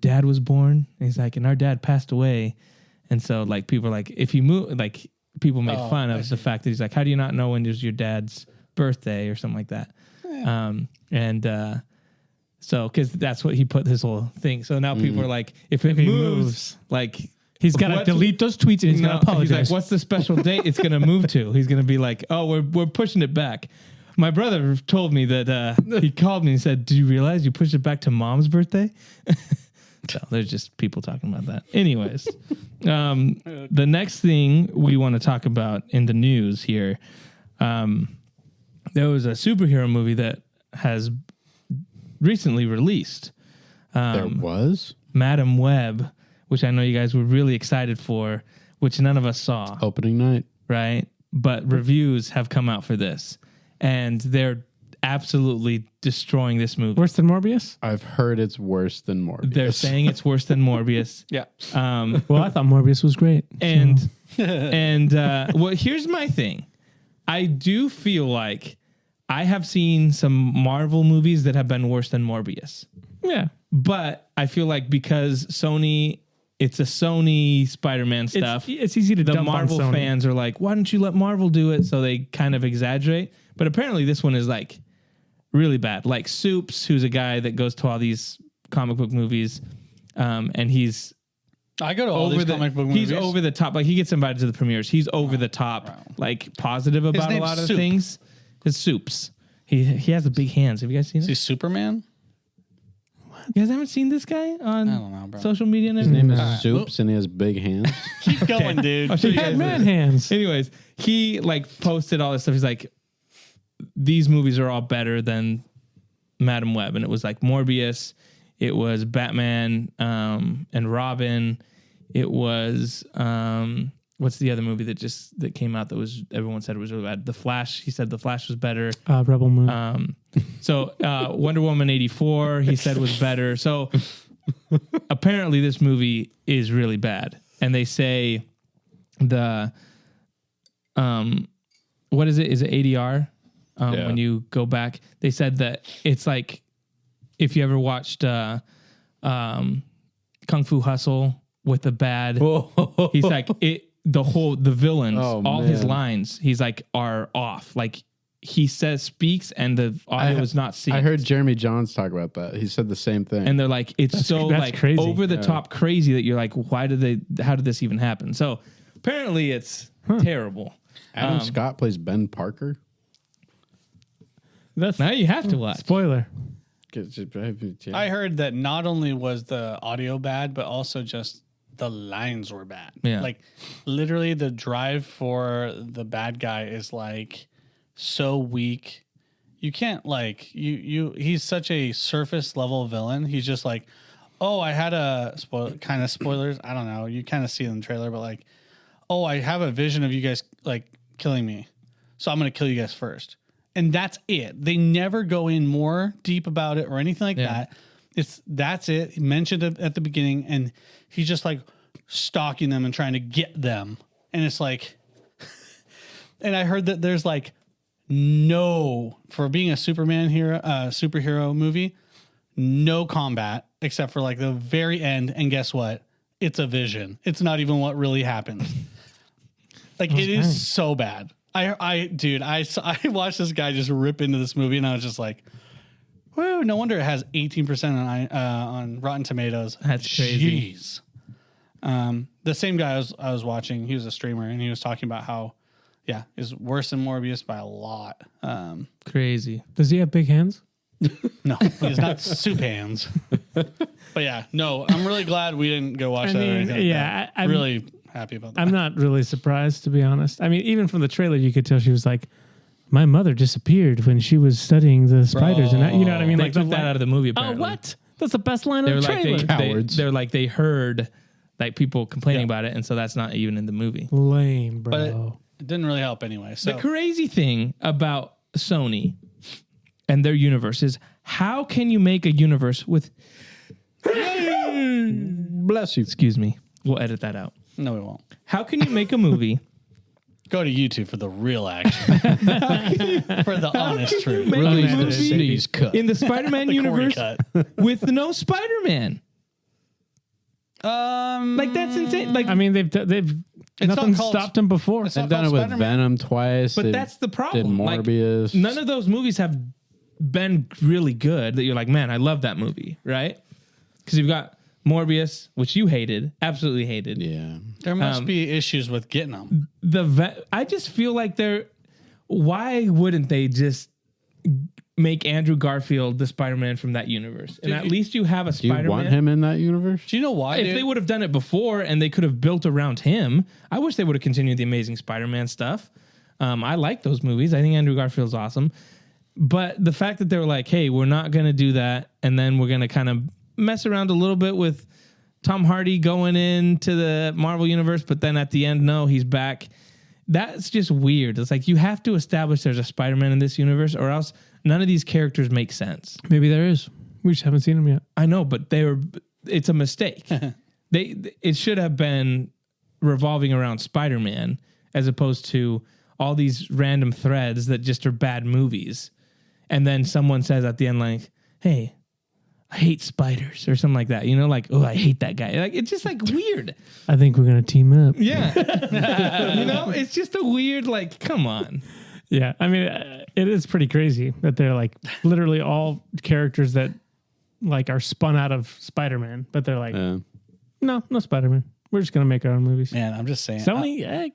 Dad was born? And he's like, and our dad passed away. And so like people are like, if you move, like people made fun of the fact that he's like, how do you not know when it was your dad's birthday or something like that? Yeah. So, because that's what he put this whole thing. So now people are like, if it moves, like He's got to delete those tweets and he's going to apologize. He's like, what's the special date it's going to move to? He's going to be like, oh, we're pushing it back. My brother told me that he called me and said, do you realize you pushed it back to Mom's birthday? So there's just people talking about that. Anyways, the next thing we want to talk about in the news here, there was a superhero movie that has recently released. There was? Madam Web, which I know you guys were really excited for, which none of us saw, Opening night. right? But reviews have come out for this, and they're absolutely destroying this movie. Worse than Morbius? I've heard it's worse than Morbius. They're saying it's worse than Morbius. Yeah. Well, I thought Morbius was great. And well, here's my thing. I do feel like I have seen some Marvel movies that have been worse than Morbius. Yeah. But I feel like because Sony, it's a Sony Spider-Man stuff. It's easy to The dump Marvel on Sony. fans are like, why don't you let Marvel do it? So they kind of exaggerate. But apparently this one is like really bad. Like Soups, who's a guy that goes to all these comic book movies, and he's I go to all these comic book movies. He's over the top. Like he gets invited to the premieres. He's over the top, like positive about a name's lot of Soup. things. It's Soups. He has the big hands. Have you guys seen Is it? he Superman? You guys haven't seen this guy on I don't know, bro. social media and His everything? name is Soups and he has big hands. Keep going, dude. I'll show you He guys had man this. hands. Anyways, he like posted all this stuff. He's like, these movies are all better than Madam Web. And it was like Morbius. It was Batman and Robin. It was what's the other movie that came out that was everyone said it was really bad? The Flash. He said The Flash was better. Rebel Moon. So Wonder Woman 84 he said was better. So apparently this movie is really bad. And they say the what is it? Is it ADR? Yeah. When you go back, they said that it's like if you ever watched Kung Fu Hustle with a bad. He's like the villains, all his man. lines. He's like are off. Like he speaks, and the audio is not synced. I heard Jeremy Johns talk about that. He said the same thing. And they're like, it's so that's like crazy. over the top crazy that you're like, how did this even happen? So apparently it's terrible. Adam Scott plays Ben Parker. That's Now you have to watch. spoiler. I heard that not only was the audio bad, but also just the lines were bad. Yeah. Like literally the drive for the bad guy is like so weak. You can't like he's such a surface level villain. He's just like, oh, I had a kind of spoilers. I don't know. You kind of see it in the trailer, but like, oh, I have a vision of you guys like killing me. So I'm going to kill you guys first. And that's it. They never go in more deep about it or anything like that. That's it. He mentioned it at the beginning, and he's just like stalking them and trying to get them. And it's like, and I heard that there's like for being a superhero movie, no combat except for like the very end. And guess what? It's a vision. It's not even what really happens. Like it is so bad. I watched this guy just rip into this movie, and I was just like, whoa, no wonder it has 18% on Rotten Tomatoes. That's crazy. Jeez. The same guy I was watching, he was a streamer, and he was talking about how, is worse than Morbius by a lot. Crazy. Does he have big hands? No, he's not soup hands. But yeah, no, I'm really glad we didn't go watch that or anything like that. I'm really happy about that. I'm not really surprised, to be honest. I mean, even from the trailer, you could tell she was like, my mother disappeared when she was studying the spiders. And you know what I mean? They Like took that out of the movie. Apparently. what? That's the best line They're of the like trailer. Cowards. they're like they heard like people complaining about it, and so that's not even in the movie. Lame, bro. But it didn't really help anyway. So The crazy thing about Sony and their universe is how can you make a universe with Bless you. excuse me, we'll edit that out. no, we won't. How can you make a movie Go to YouTube for the real action. For the honest truth. make Release a the movie city's cut. in the Spider-Man The Corey universe cut. with no Spider-Man? Like that's insane. Like I mean, they've nothing not called- stopped them before. It's They've not done it called with Spider-Man. Venom twice. but They that's the did problem. Like, Morbius. none of those movies have been really good that you're like, man, I love that movie, right? Because you've got Morbius, which you hated, absolutely hated. Yeah. There must be issues with getting them. I just feel like why wouldn't they just make Andrew Garfield the Spider-Man from that universe? And at least you have a Do you Spider-Man. want him in that universe? Do you know why? If dude? they would have done it before and they could have built around him, I wish they would have continued the Amazing Spider-Man stuff. I like those movies. I think Andrew Garfield's awesome. But the fact that they were like, hey, we're not going to do that, and then we're going to kind of mess around a little bit with Tom Hardy going into the Marvel universe, but then at the end, no, he's back. That's just weird. It's like you have to establish there's a Spider-Man in this universe, or else none of these characters make sense. Maybe there is. We just haven't seen them yet. I know, but it's a mistake. It should have been revolving around Spider-Man as opposed to all these random threads that just are bad movies. And then someone says at the end, like, hey, I hate spiders or something like that. You know, like, oh, I hate that guy. Like, it's just like weird. I think we're gonna team up. Yeah. You know, it's just a weird, like, come on. Yeah, I mean, it is pretty crazy that they're like literally all characters that like are spun out of Spider-Man, but they're like, Yeah. no Spider-Man. We're just gonna make our own movies. Man, I'm just saying. Sony,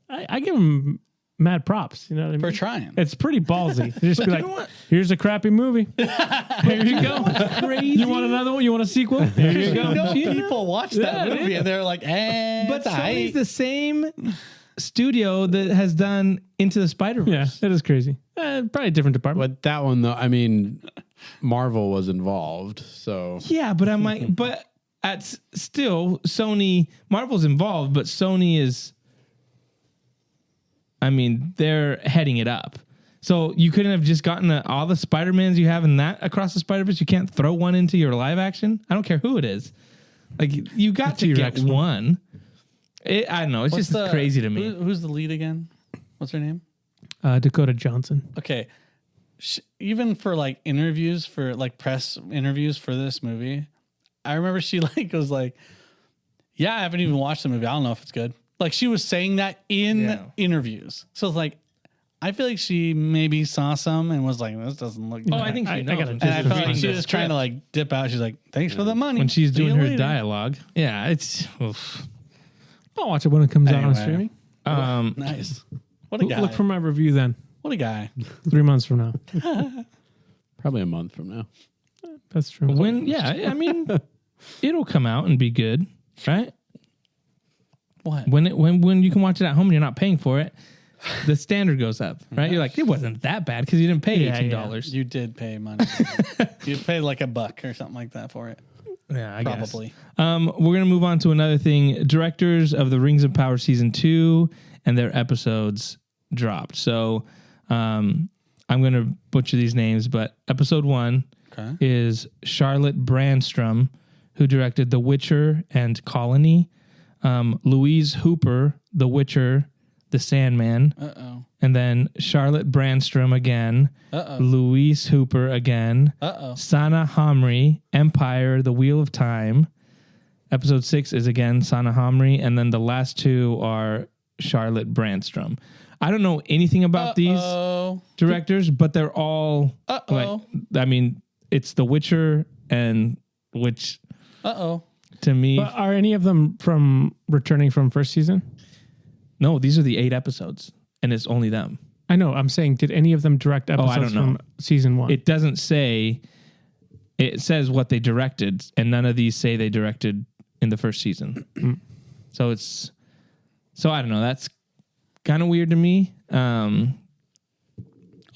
I give them mad props. You know what I mean? For trying. It's pretty ballsy. They just be you like, know what? here's a crappy movie. Here you go. Crazy. You want another one? You want a sequel? Here you go. No people watch that Yeah, movie and they're like, But it's Sony's the same studio that has done Into the Spider-Verse. Yeah, it is crazy. Probably a different department. But that one, though, I mean, Marvel was involved. So Yeah, but I'm like, but still, Sony, Marvel's involved, but Sony is, I mean, they're heading it up. So you couldn't have just gotten all the Spider-Mans you have in that Across the Spider-Verse. You can't throw one into your live action. I don't care who it is. Like, you got to get T-Rex one. I don't know. It's just crazy to me. Who's the lead again? What's her name? Dakota Johnson. Okay. Even for like interviews, for like press interviews for this movie, I remember she like was like, Yeah, I haven't even watched the movie. I don't know if it's good. Like she was saying that in interviews. So it's like, I feel like she maybe saw some and was like, this doesn't look good. Oh, I think she knows. And I felt like she was trying to like dip out. She's like, thanks for the money. when she's See doing you her later. dialogue. Yeah, it's oof. I'll watch it when it comes out on Anyway. streaming. Nice. What a guy. Look for my review then. What a guy. 3 months from now. Probably a month from now. That's true. when. Yeah, I mean, it'll come out and be good, right? What? When you can watch it at home and you're not paying for it, the standard goes up, right? You're like, it wasn't that bad because you didn't pay $18. You did pay money. You paid like $1 or something like that for it. Yeah, I guess. Probably. We're gonna move on to another thing. Directors of the Rings of Power season 2 and their episodes dropped. So I'm gonna butcher these names, but episode 1 is Charlotte Brandstrom, who directed The Witcher and Colony. Louise Hooper, The Witcher, The Sandman. And then Charlotte Brandstrom again. Louise Hooper again. Sana Hamri, Empire, The Wheel of Time. Episode 6 is again Sana Hamri. And then the last 2 are Charlotte Brandstrom. I don't know anything about these directors, but they're all like, I mean, it's The Witcher and which to me. But are any of them from returning from first season? No, these are the 8 episodes, and it's only them. I know. I'm saying, did any of them direct episodes I don't know. from season 1? It doesn't say. It says what they directed, and none of these say they directed in the first season. So I don't know. That's kind of weird to me. Alarm.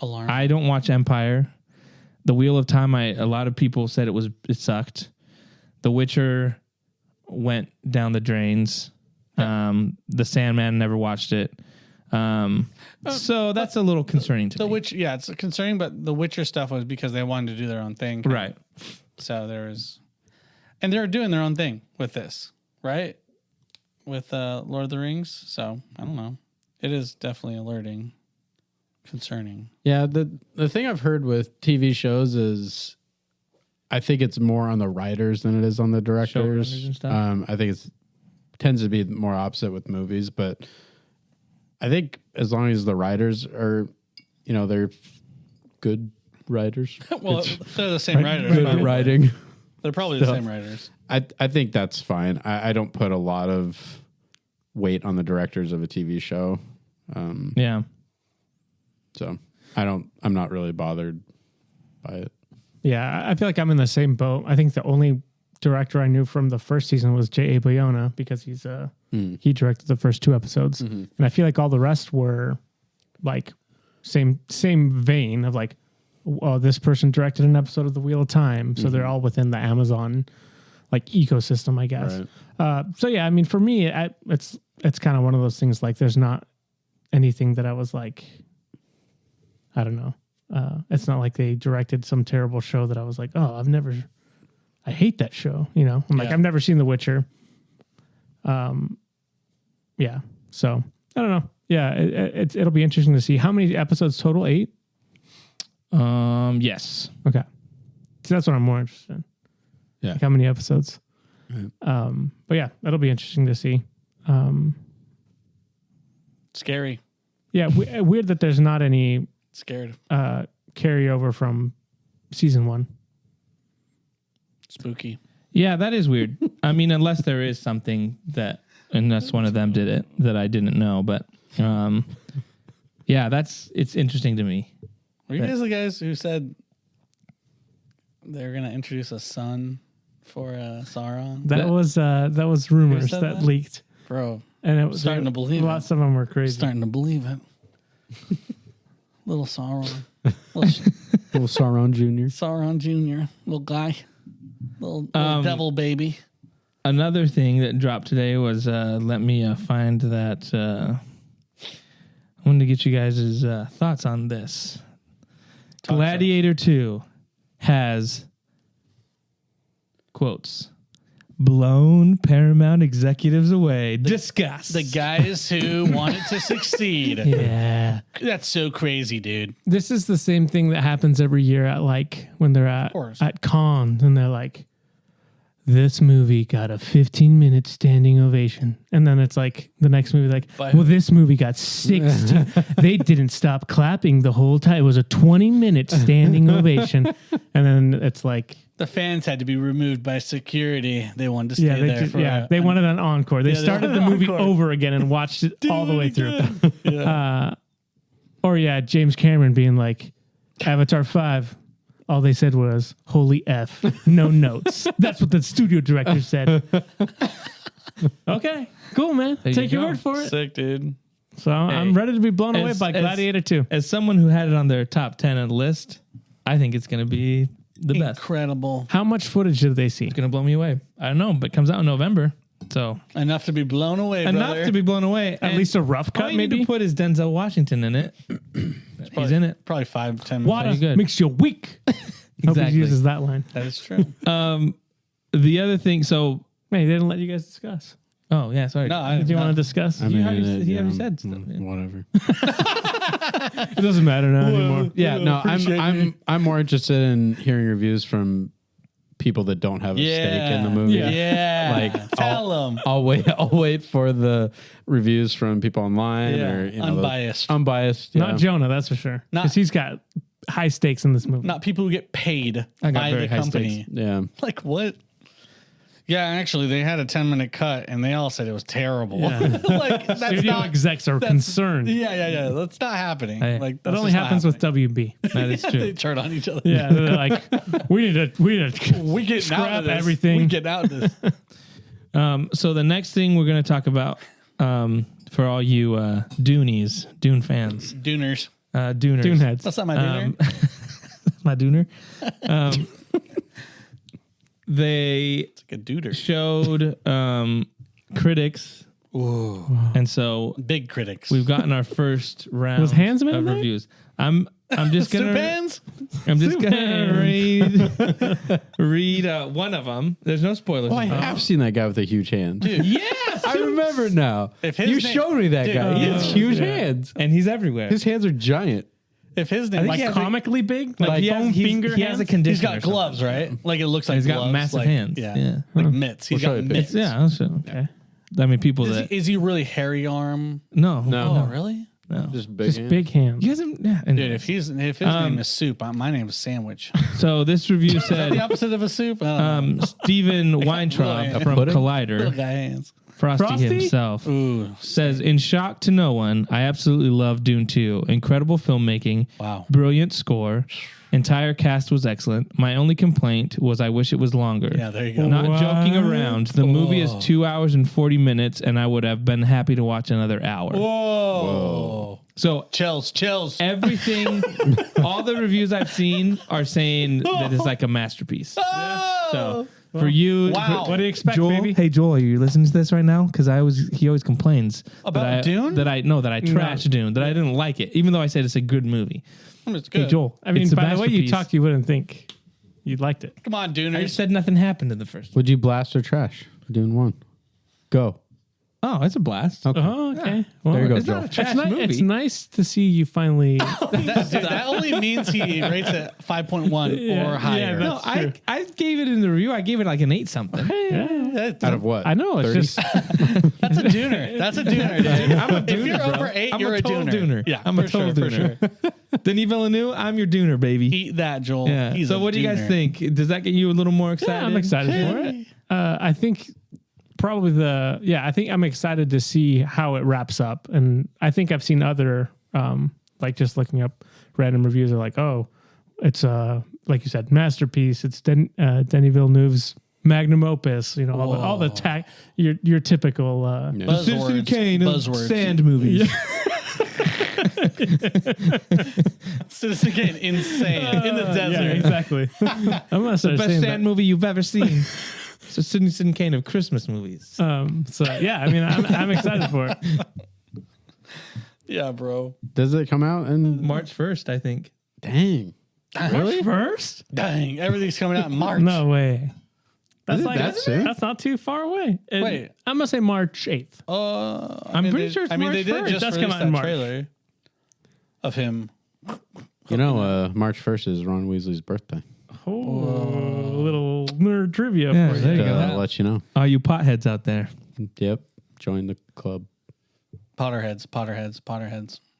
I don't watch Empire. The Wheel of Time. A lot of people said it sucked. The Witcher went down the drains. The Sandman, never watched it. So that's a little concerning to me. It's concerning, but the Witcher stuff was because they wanted to do their own thing. Right. So and they're doing their own thing with this, right? With Lord of the Rings. So I don't know. It is definitely alerting, concerning. Yeah, the thing I've heard with TV shows is I think it's more on the writers than it is on the directors. Showrunners and stuff. I think it tends to be more opposite with movies, but I think as long as the writers are, they're good writers. Well, they're the same writers. Good at writing. They're probably the same writers. I think that's fine. I don't put a lot of weight on the directors of a TV show. Yeah. So I'm not really bothered by it. Yeah, I feel like I'm in the same boat. I think the only director I knew from the first season was J.A. Bayona because he directed the first 2 episodes. And I feel like all the rest were like same vein of like, oh, this person directed an episode of The Wheel of Time. So they're all within the Amazon like ecosystem, I guess. Right. So yeah, I mean, for me, it's kind of one of those things like there's not anything that I was like, I don't know. It's not like they directed some terrible show that I was like, oh, I hate that show. I'm like, I've never seen The Witcher. Yeah. So I don't know. Yeah. It'll be interesting to see how many episodes total. 8. Yes. Okay. So that's what I'm more interested in. Yeah. Like how many episodes? Yeah. But yeah, that'll be interesting to see. Scary. Yeah. Weird that there's not any Scared. carryover from season 1. Spooky. Yeah, that is weird. I mean, unless there is something unless one of them did it that I didn't know, but yeah, it's interesting to me. Were you guys the guys who said they're going to introduce a son for Sauron? That was rumors said that that? leaked, Bro, and it was starting to believe it. Lots of them were crazy. Starting to believe it. Little Sauron. Little Sauron Jr. Sauron Jr. Little guy. Little devil baby. Another thing that dropped today was let me find that. I wanted to get you guys' thoughts on this. Gladiator 2 has quotes blown Paramount executives away. Discuss. The guys who wanted to succeed. Yeah. That's so crazy, dude. This is the same thing that happens every year at like when they're at cons and they're like, this movie got a 15-minute standing ovation. And then it's like the next movie, like, well, this movie got 16. They didn't stop clapping the whole time. It was a 20-minute standing ovation. And then it's like, The fans had to be removed by security. They wanted to stay there for they wanted an encore. They started the movie encore. over again and watched it all the way through. Or James Cameron being like, Avatar 5. All they said was, holy F, no notes. That's what the studio director said. Okay, cool, man. Take your word for it. Sick, dude. So I'm ready to be blown away by Gladiator 2. As someone who had it on their top 10 on the list, I think it's going to be the best. Incredible. How much footage did they see? It's going to blow me away. I don't know, but it comes out in November. So Enough to be blown away, enough brother. to be blown away. At least a rough cut, all you maybe? need to put is Denzel Washington in it. He's in it. Probably 5-10 Water minutes. good. makes you weak. Hope he Exactly. uses that line. That is true. The other thing, so Hey, they didn't let you guys discuss. oh yeah, sorry. No, I Do you want to discuss? I You mean, already said stuff, yeah. whatever. It doesn't matter now anymore. Yeah, no, appreciate you. I'm more interested in hearing reviews from people that don't have a stake in the movie. Yeah. Like, tell them. I'll wait for the reviews from people online Yeah, or unbiased. unbiased. Yeah. Not Jonah, that's for sure. Not- Because he's got high stakes in this movie. Not people who get paid I got by very the high company. stakes. Yeah. Like what? Yeah, actually, they had a 10-minute cut, and they all said it was terrible. Yeah. Like that's Studio not. execs are concerned. Yeah. That's not happening. Hey, like That that's only just not happens with happening. WB. That is They true. turn on each other. Yeah, they're like, we need to We get out scrap of this. everything. We get out of this. So the next thing we're going to talk about for all you Dune fans, Duners. Duners. Dune heads. That's not my Duner. My Dooner. They It's like a duder. showed critics, and so Big critics. we've gotten our first round Was Hansman of in there? reviews. I'm just gonna Supans? I'm just gonna read one of them. There's no spoilers. Oh, I have seen that guy with the huge hands. Yes, I remember now. If his You name- showed me that Dude, guy. He has huge yeah. hands. and he's everywhere. His hands are giant. If his name think like he Like has a- comically big? like he bone has, finger he has a hands? condition. he's got or something. gloves, right? Like it looks like He's got gloves, massive like, hands. Yeah, Yeah. like mitts. He's We'll show got you mitts. Yeah, I'll show. Okay. I mean, people that Is he really hairy arm? no, Oh, really? no. Just big Just hands. big hands. You guys, yeah. Dude, if his name is Soup, my name is Sandwich. So this review the said opposite of a soup. I don't know. Stephen Weintraub really- from pudding? Little Collider, guy hands. Frosty, Frosty? himself, Ooh, says, in shock to no one, I absolutely love Dune 2. Incredible filmmaking. Wow. Brilliant score. Entire cast was excellent. My only complaint was I wish it was longer. Yeah, there you go. Not What? joking around. The movie is Whoa. 2 hours and 40 minutes, and I would have been happy to watch another hour. Whoa. So Chills. everything, all the reviews I've seen are saying that it's like a masterpiece. So for you, Wow. What do you expect, Joel, baby? hey Joel, are you listening to this right now? Because he always complains About that I, Dune? that I trashed Dune, that I didn't like it, even though I said it's a good movie. It's Hey good. Joel, I mean, it's a by the way you masterpiece. talked, you wouldn't think you'd liked it. Come on, I Duners. just said nothing happened in the first one. Would you blast or trash? Dune 1. Go. Oh, it's a blast. Okay. Oh, okay. Well, There you go, It's Joel. not a trash It's, movie. it's nice to see you finally. that only means he rates it 5.1 Yeah, or higher. yeah, No, That's true. I gave it in the review. I gave it like an 8 something. Out of what? I know. It's 30? just. That's a Dooner. That's a Dooner, dude. I'm a If Dooner, you're bro. over 8, I'm you're a a total Dooner. Dooner. Yeah, I'm a for total sure, Dooner. For sure. Denis Villeneuve, I'm your Dooner, baby. Eat that, Joel. Yeah. He's So a what do you guys Dooner. think? Does that get you a little more excited? Yeah, I'm excited for it. I think probably I think I'm excited to see how it wraps up. And I think I've seen other, like just looking up random reviews are like, oh, it's like you said, masterpiece. It's Denis Villeneuve's magnum opus, you know, all the tag, your typical, Buzzwords. Citizen Kane of Buzzwords. sand movies. Citizen Kane, insane. In the desert. yeah, exactly. I'm gonna start Best saying sand movie you've ever seen. So Citizen Kane of Christmas movies. that. So yeah, I mean, I'm excited for it. Yeah, bro. Does it come out in March 1st, I think. Dang. Really? First? Dang, everything's coming out in March. No way. That's it that soon? That's not too far away. Wait. I'm gonna say March 8th. I'm pretty sure it's I mean, they March did 1st. just It does release come out that in March. trailer of him. You know, March 1st is Ron Weasley's birthday. Oh, little nerd trivia Yeah, for you. there you go. I'll let you know. All you potheads out there. Yep. Join the club. Potterheads.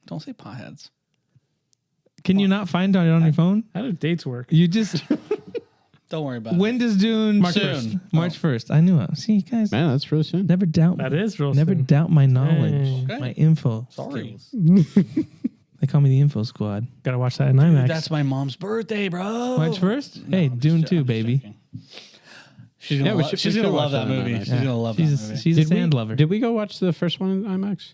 Don't say potheads. Can you not find it on your phone? How do dates work? You just. Don't worry about it. When does Dune? March soon. 1st. March 1st. I knew it. See, you guys. Man, that's really soon. Never doubt. That is real Never soon. doubt my knowledge, Okay. my info. Sorry. They call me the info squad. Gotta watch that in IMAX. That's my mom's birthday, bro. March 1st? Hey, Dune 2, baby. She's gonna, we she's should gonna watch love that that in movie. IMAX. She's gonna love that movie. She's a sand lover. Did we go watch the first one in IMAX?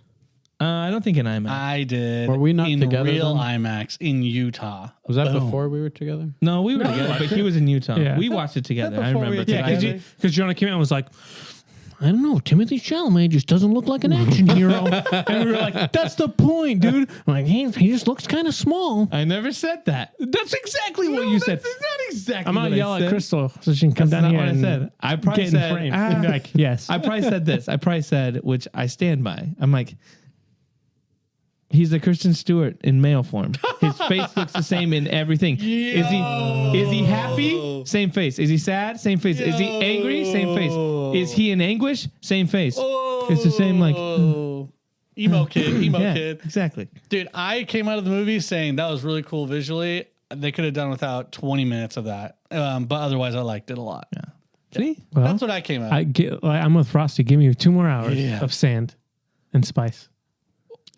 I don't think in IMAX. I did. Were we not in together real then? IMAX in Utah? Was that Boom. before we were together? No, we were together, but he was in Utah. Yeah. We watched it together. I before we remember. were Yeah, together. because Jonah came out and was like, I don't know, Timothy Chalamet just doesn't look like an action hero. And we were like, that's the point, dude. I'm like, he just looks kind of small. I never said that. That's exactly what you said. That's not exactly. I'm what gonna I yell said. at Crystal so she can come That's down not here what I and said. I probably get said, in frame. "Ah." And be like, yes. I probably said this. I probably said, which I stand by. I'm like, he's a Kristen Stewart in male form. His face looks the same in everything. Is he happy? Same face. Is he sad? Same face. Is he angry? Same face. Is he in anguish? Same face. It's the same like emo kid, yeah, kid. exactly. Dude, I came out of the movie saying that was really cool visually. They could have done without 20 minutes of that, but otherwise I liked it a lot. Yeah. See? Well, That's what I came out. I'm with Frosty. Give me 2 more hours Yeah. of sand and spice.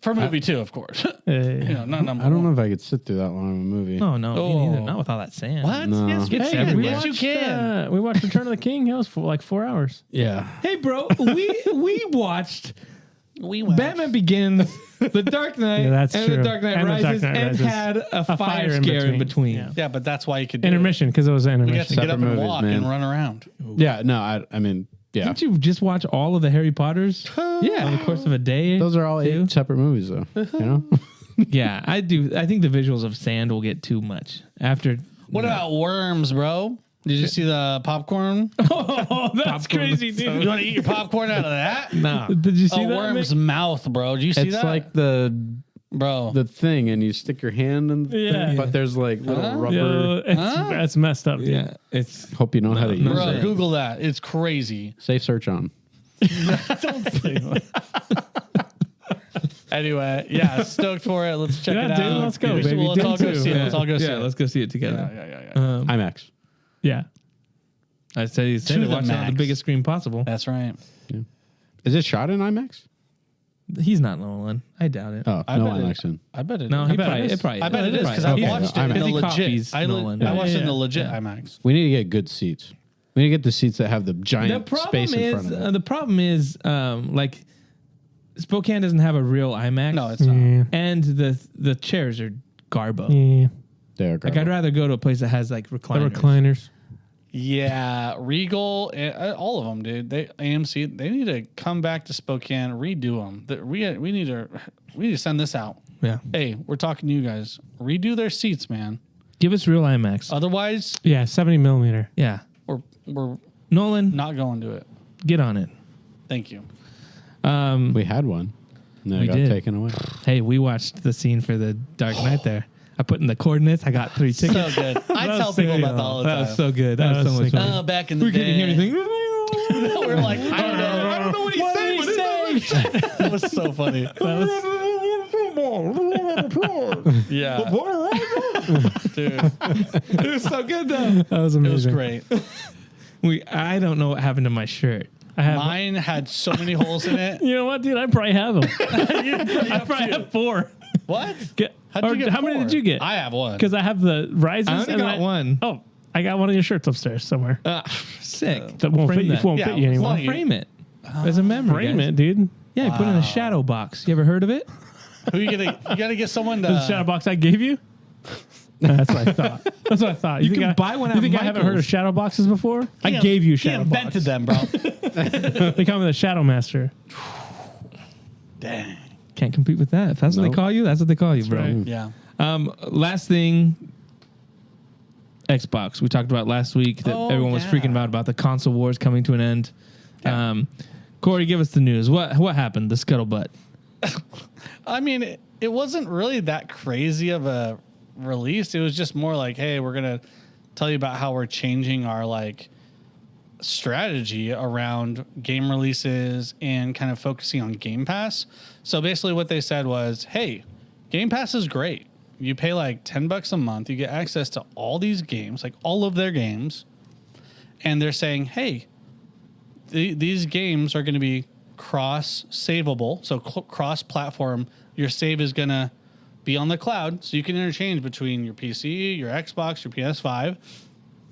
For movie 2, of course. Not number I don't one. know if I could sit through that long of a movie. Oh no, me neither. Oh. Not with all that sand. What? No. Yes, you It's can. everywhere. Yes, you can. We watched Return of the King. That was for like 4 hours. Yeah. Hey, bro, we watched We went. Batman Begins, The Dark Knight, Yeah, that's and true. The Dark Knight And The Rises, Dark Knight and Rises. had a fire fire in scare in between. between. Yeah. Yeah, but that's why you could do Intermission, because it was an it. We got intermission. to get up Separate and movies, walk man. and run around. Yeah. No, I mean, yeah. Didn't you just watch all of the Harry Potters? Yeah. On the course of a day? Those are all Two? 8 separate movies, though. You know? Yeah, I do. I think the visuals of sand will get too much after. What about worms, bro? Did you see the popcorn? Oh, that's crazy, dude. You want to eat your popcorn out of that? No. Did you see A that? worm's Mick? mouth, bro. Do you see It's that? like the bro. thing, and you stick your hand in the Yeah. thing, but there's like little rubber. Yo, it's messed up, dude. Yeah, it's. Hope you know how to use Bro, it. Google that. It's crazy. Safe search on. Anyway, yeah, stoked for it. Let's check Yeah, it dude, out. let's go, Let's baby. all go Dune see it. two. Let's all go see Yeah, it. let's go see it together. Yeah. IMAX. Yeah. I said he said To to the watch it on the max. biggest screen possible. That's right. Is it shot in IMAX? He's not Nolan. I doubt it. Oh, I no bet it- IMAX in. I bet it. No, is. he bet probably, it is. it probably. I bet it is because probably I is. watched Okay. it in Because the he legit. copies I Nolan. watched it in Yeah. the legit IMAX. We need to get good seats. We need to get the seats that have the The giant problem space in is, front of it. the problem is, like, Spokane doesn't have a real IMAX. No, it's not. Yeah. and the chairs are garbo. Yeah. There, Like, I'd rather go to a place that has like The recliners. recliners. Yeah, Regal, all of them, dude. AMC, they need to come back to Spokane, redo them. We need to send this out. Yeah, Hey, we're talking to you guys. Redo their seats, man. give us real IMAX. Otherwise, Yeah, 70 millimeter. Yeah, we're Nolan, not going to it. get on it. Thank you. We had one. And then We it got did. taken away. Hey, we watched the scene for the Dark Knight there. I put in the coordinates. I got 3 tickets. So good. I tell people about that all the That time. was so good. That was so much sick. fun. Back in the We day, couldn't hear anything. We're like, I don't know. I don't know what he's saying. did he but it's- That was so funny. Yeah, dude, It was so good though. That was it amazing. was great. I don't know what happened to my shirt. I have. Mine had so many holes in it. You know what, dude? I probably have them. I probably have 4. What? How many did you get? I have one. Because I have the rises. I only and got one. Oh, I got one of your shirts upstairs somewhere. Sick. That won't Frame fit you. that. Won't Yeah, fit you anymore. well, I'll frame it as a memory. Frame guys. it, dude. Yeah, you put it in a shadow box. You ever heard of it? Who you gonna? You gotta get someone to. The shadow box I gave you. That's what I thought. That's what I thought. You think can I, buy one You at think I haven't heard of Michael's. shadow boxes before? I He gave you He shadow invented box. them, bro. They call me the Shadow Master. Dang. Can't compete with that. If that's what Nope. they call you, that's what they call you, bro. right. Yeah. Last thing, Xbox. We talked about last week that Oh, everyone was yeah. freaking about the console wars coming to an end. Yeah. Corey, give us the news. What happened? The scuttlebutt. I mean, it wasn't really that crazy of a release. It was just more like, hey, we're gonna tell you about how we're changing our like strategy around game releases and kind of focusing on Game Pass. So basically what they said was, hey, Game Pass is great. You pay like $10 a month. You get access to all these games, like all of their games. And they're saying, hey, these games are going to be cross-savable. So cross-platform. Your save is going to be on the cloud. So you can interchange between your PC, your Xbox, your PS5,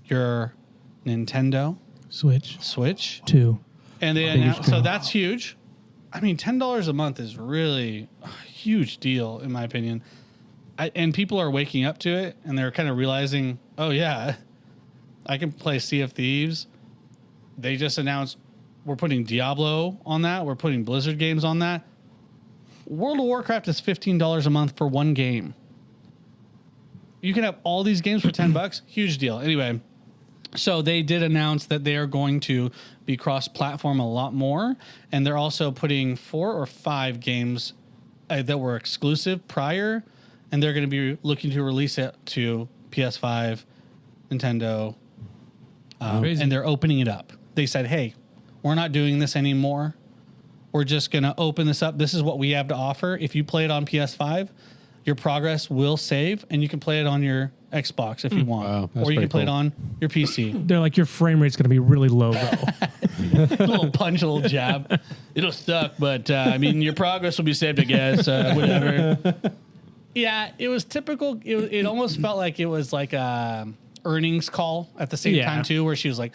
your Nintendo Switch 2. And they announced, so that's huge. I mean, $10 a month is really a huge deal, in my opinion. And people are waking up to it, and they're kind of realizing, oh, yeah, I can play Sea of Thieves. They just announced we're putting Diablo on that. We're putting Blizzard games on that. World of Warcraft is $15 a month for one game. You can have all these games for $10. Huge deal. Anyway, so they did announce that they are going to be cross-platform a lot more, and they're also putting 4 or 5 games that were exclusive prior, and they're going to be looking to release it to PS5, Nintendo, and they're opening it up. They said, hey, we're not doing this anymore. We're just going to open this up. This is what we have to offer. If you play it on PS5, your progress will save, and you can play it on your Xbox if you want. Wow, or you can play it on your PC. They're like, your frame rate's going to be really low, though. A little punch, a little jab. It'll suck, but I mean, your progress will be saved, I guess. Whatever. Yeah, it was typical. It almost felt like it was like a earnings call at the same time too, where she was like,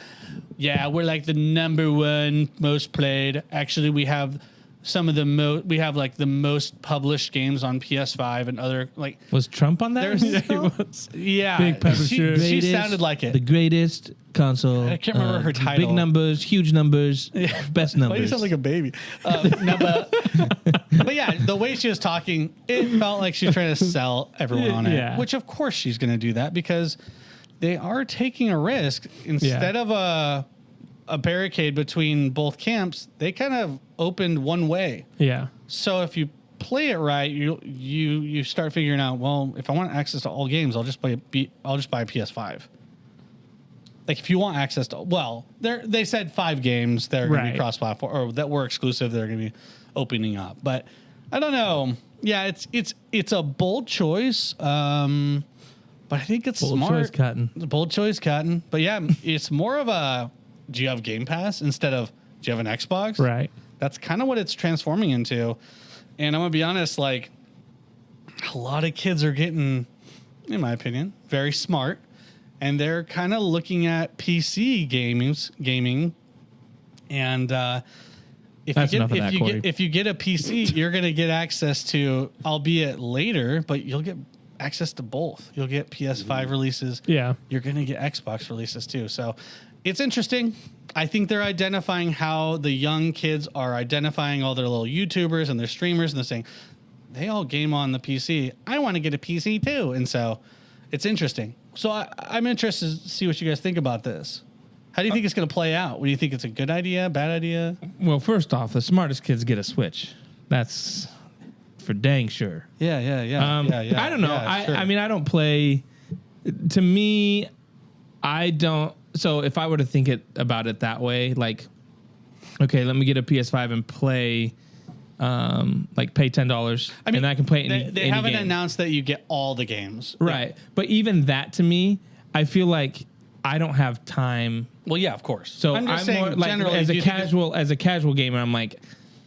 "Yeah, we're like the number one most played. Actually, we have some of the we have like the most published games on PS5 and other like." Was Trump on that? Yeah, Big publisher. She sounded like it. The greatest console. I can't remember her title. Big numbers, huge numbers, best numbers. Why you sound like a baby? No, but yeah, the way she was talking, it felt like she's trying to sell everyone on it. Yeah. Which of course she's going to do that because they are taking a risk. Instead of a barricade between both camps, they kind of opened one way. Yeah. So if you play it right, you start figuring out, well, if I want access to all games, I'll just buy a PS5. Like if you want access to, well, they said 5 games that are going to be cross-platform or that were exclusive. They're going to be opening up, but I don't know. Yeah, it's a bold choice. But I think it's bold smart. Choice, Cotton. Bold choice, Cotton. But yeah, it's more of a, do you have Game Pass instead of, do you have an Xbox? Right. That's kind of what it's transforming into. And I'm going to be honest, like a lot of kids are getting, in my opinion, very smart. And they're kind of looking at PC gaming. And if you get a PC, you're going to get access to, albeit later, but you'll get access to both. You'll get PS5 releases. Yeah. You're going to get Xbox releases too. So it's interesting. I think they're identifying how the young kids are identifying all their little YouTubers and their streamers, and they're saying, they all game on the PC. I want to get a PC too. And so it's interesting. So I'm interested to see what you guys think about this. How do you think it's going to play out? Do you think it's a good idea, bad idea? Well, first off, the smartest kids get a Switch. That's for dang sure. Yeah. I don't know. Yeah, sure. I mean, I don't play. To me, I don't. So if I were to think about it that way, like, okay, let me get a PS5 and play, like pay $10. I mean, and I can play any. They haven't announced that you get all the games, right? But even that, to me, I feel like I don't have time. Well, yeah, of course. So I'm more like as a casual gamer, I'm like,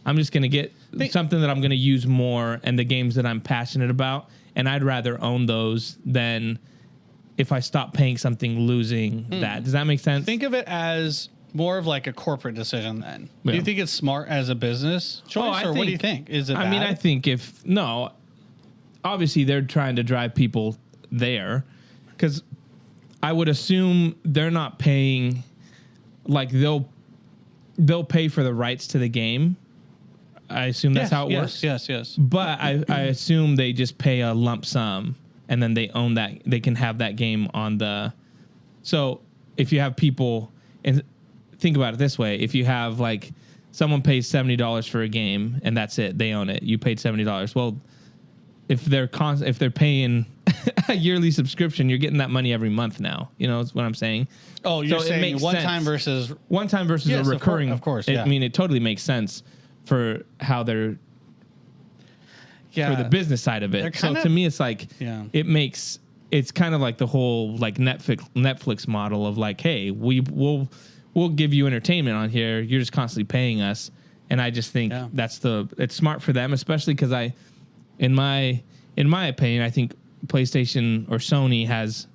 I'm just gonna get something that I'm gonna use more, and the games that I'm passionate about, and I'd rather own those than if I stop paying something, losing that. Does that make sense? Think of it as more of like a corporate decision then. Yeah. Do you think it's smart as a business choice, or what do you think? Is it bad? I mean, I think obviously they're trying to drive people there, because I would assume they're not paying, like they'll pay for the rights to the game. I assume that's how it works. Yes. But I assume they just pay a lump sum, and then they own that. They can have that game on the. So if you have people, and think about it this way: if you have like someone pays $70 for a game, and that's it, they own it. You paid $70. Well, if they're paying a yearly subscription, you're getting that money every month now. You know, that's what I'm saying. Oh, you're So it saying makes one sense. time versus a Yes, recurring. of course, yeah. I mean, it totally makes sense for how they're for the business side of it. So to me, it's like it's kind of like the whole like Netflix model of like, hey, we'll give you entertainment on here. You're just constantly paying us, and I just think it's smart for them, especially because in my opinion, I think PlayStation or Sony has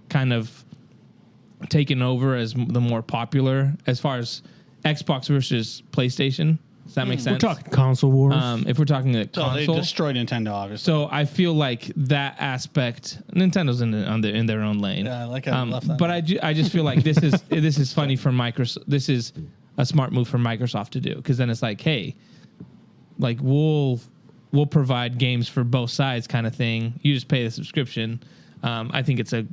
kind of taken over as the more popular as far as Xbox versus PlayStation. Does that make sense? We're talking console wars. If we're talking like So console, they destroyed Nintendo, obviously. so I feel like that aspect, Nintendo's in their own lane. Yeah, I like how you left that. But I just feel like this is funny for Microsoft. This is a smart move for Microsoft to do, because then it's like, hey, like we'll provide games for both sides, kind of thing. You just pay the subscription. I think it's a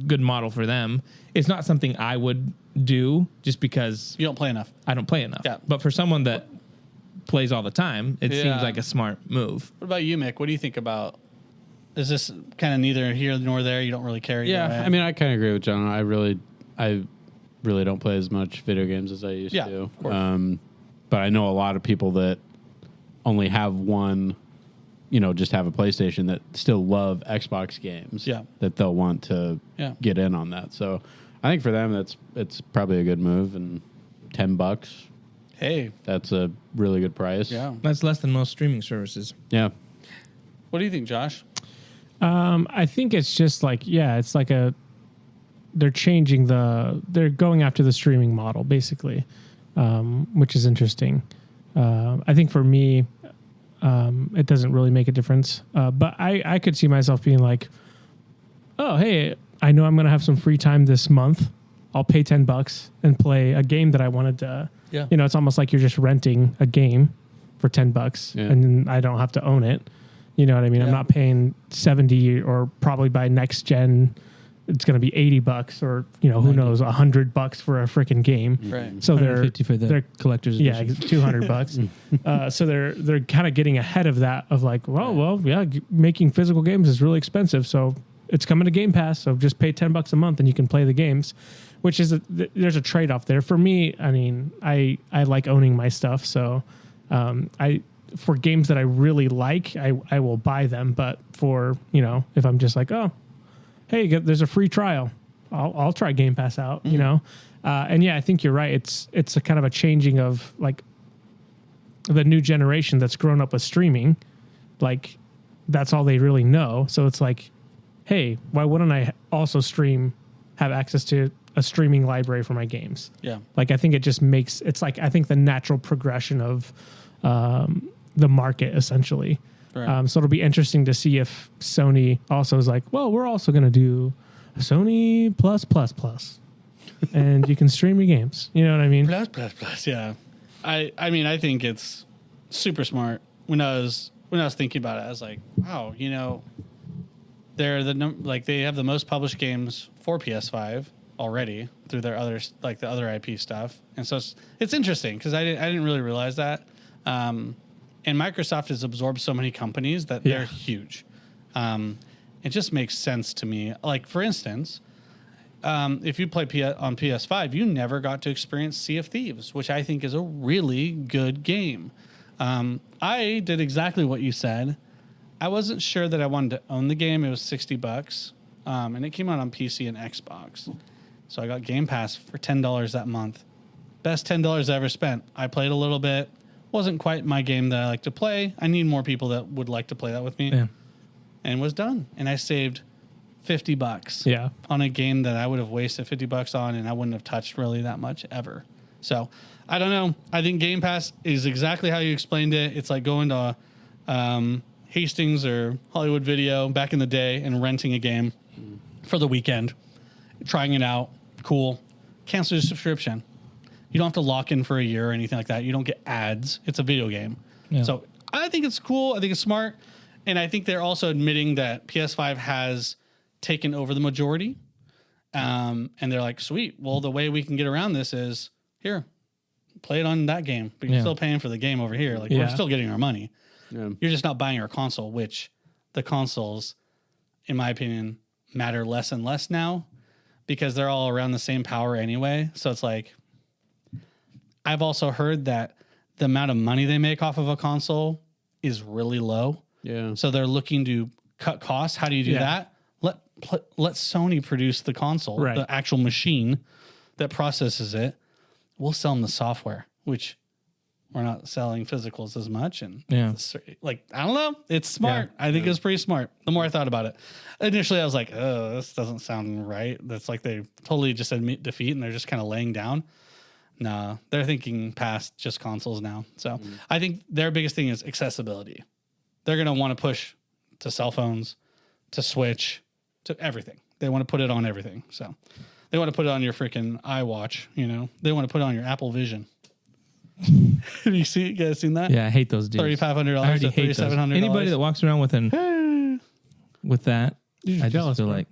good model for them. It's not something I would do just because you don't play enough. I don't play enough. Yeah. But for someone that plays all the time, it seems like a smart move. What about you, Mick? What do you think about? Is this kind of neither here nor there? You don't really care. Yeah, I mean, I kind of agree with John. I really don't play as much video games as I used to. Of course. But I know a lot of people that only have one, just have a PlayStation, that still love Xbox games. Yeah. That they'll want to get in on that. So I think for them, it's probably a good move. And $10, hey, that's a really good price. yeah. That's less than most streaming services. Yeah. What do you think, Josh? I think it's just like, it's like they're going after the streaming model basically, which is interesting. I think for me, it doesn't really make a difference. But I could see myself being like, oh, hey, I know I'm going to have some free time this month. I'll pay $10 and play a game that I wanted to. Yeah. It's almost like you're just renting a game for $10 and I don't have to own it. You know what I mean? Yeah. I'm not paying 70, or probably by next gen, it's going to be $80 or, who knows, $100 for a freaking game. Right. So they're 50 for the collector's yeah, edition. $200. So they're kind of getting ahead of that of like, making physical games is really expensive. So it's coming to Game Pass. So just pay $10 a month and you can play the games, which is there's a trade-off there. For me, I mean, I like owning my stuff. So for games that I really like, I will buy them. But for, if I'm just like, oh, hey, there's a free trial, I'll try Game Pass out, and I think you're right. It's a kind of a changing of like the new generation that's grown up with streaming, like that's all they really know. So it's like, hey, why wouldn't I also have access to a streaming library for my games? Yeah. Like I think it just makes it's like I think the natural progression of the market essentially. Right. So it'll be interesting to see if Sony also is like, well, we're also going to do Sony plus, and you can stream your games. You know what I mean? Plus. Yeah. I mean, I think it's super smart. When I was thinking about it, I was like, wow, they're they have the most published games for PS5 already through their others, like the other IP stuff, and so it's interesting because I didn't really realize that. And Microsoft has absorbed so many companies that they're huge. It just makes sense to me. Like, for instance, if you play on PS5, you never got to experience Sea of Thieves, which I think is a really good game. I did exactly what you said. I wasn't sure that I wanted to own the game. It was $60, and it came out on PC and Xbox. So I got Game Pass for $10 that month. Best $10 I ever spent. I played a little bit. Wasn't quite my game that I like to play. I need more people that would like to play that with me. Yeah. And was done. And I saved $50 on a game that I would have wasted $50 on, and I wouldn't have touched really that much ever. So I don't know. I think Game Pass is exactly how you explained it. It's like going to Hastings or Hollywood Video back in the day and renting a game for the weekend, trying it out. Cool. Cancel your subscription. You don't have to lock in for a year or anything like that. You don't get ads. It's a video game. Yeah. So I think it's cool. I think it's smart. And I think they're also admitting that PS5 has taken over the majority. And they're like, sweet. Well, the way we can get around this is here, play it on that game. But you're still paying for the game over here. Like we're still getting our money. Yeah. You're just not buying our console, which the consoles, in my opinion, matter less and less now because they're all around the same power anyway. So it's like, I've also heard that the amount of money they make off of a console is really low. Yeah. So they're looking to cut costs. How do you do that? Let Sony produce the console, the actual machine that processes it. We'll sell them the software, which we're not selling physicals as much. And like, I don't know. It's smart. I think it was pretty smart. The more I thought about it, initially I was like, oh, this doesn't sound right. That's like they totally just admit defeat and they're just kind of laying down. Nah, they're thinking past just consoles now. So I think their biggest thing is accessibility. They're going to want to push to cell phones, to Switch, to everything. They want to put it on everything. So they want to put it on your freaking iWatch, you know. They want to put it on your Apple Vision. Have you guys seen that? Yeah, I hate those dudes. $3,500 to $3,700. Anybody that walks around with with that, I just feel like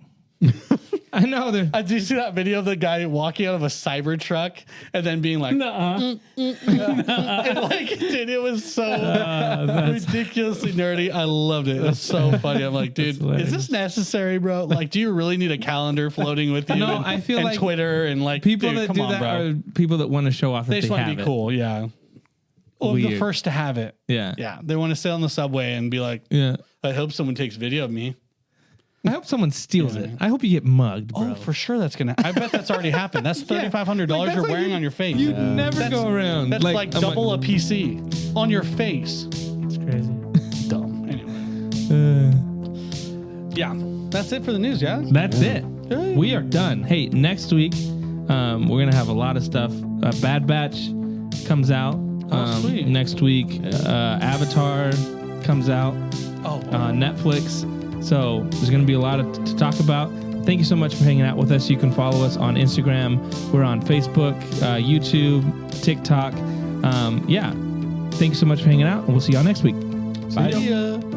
I know. Did you see that video of the guy walking out of a Cybertruck and then being like, and like, dude, it was so ridiculously nerdy. I loved it. It was so funny. I'm like, dude, is this necessary, bro? Like, do you really need a calendar floating with you? No, I feel like Twitter and like people that do that are people that want to show off that they just want to be cool. Yeah. Well, the first to have it. Yeah. Yeah. They want to sit on the subway and be like, I hope someone takes video of me. I hope someone steals it. I hope you get mugged, bro. Oh, for sure that's going to... I bet that's already happened. That's $3,500 you're wearing on your face. You never go around. That's like double a PC on your face. It's crazy. Dumb. Anyway. Yeah. That's it for the news, yeah? That's it. We are done. Hey, next week, we're going to have a lot of stuff. Bad Batch comes out. Sweet. Next week, Avatar comes out on Netflix. So there's going to be a lot to talk about. Thank you so much for hanging out with us. You can follow us on Instagram. We're on Facebook, YouTube, TikTok. Thank you so much for hanging out, and we'll see y'all next week. Bye. See ya.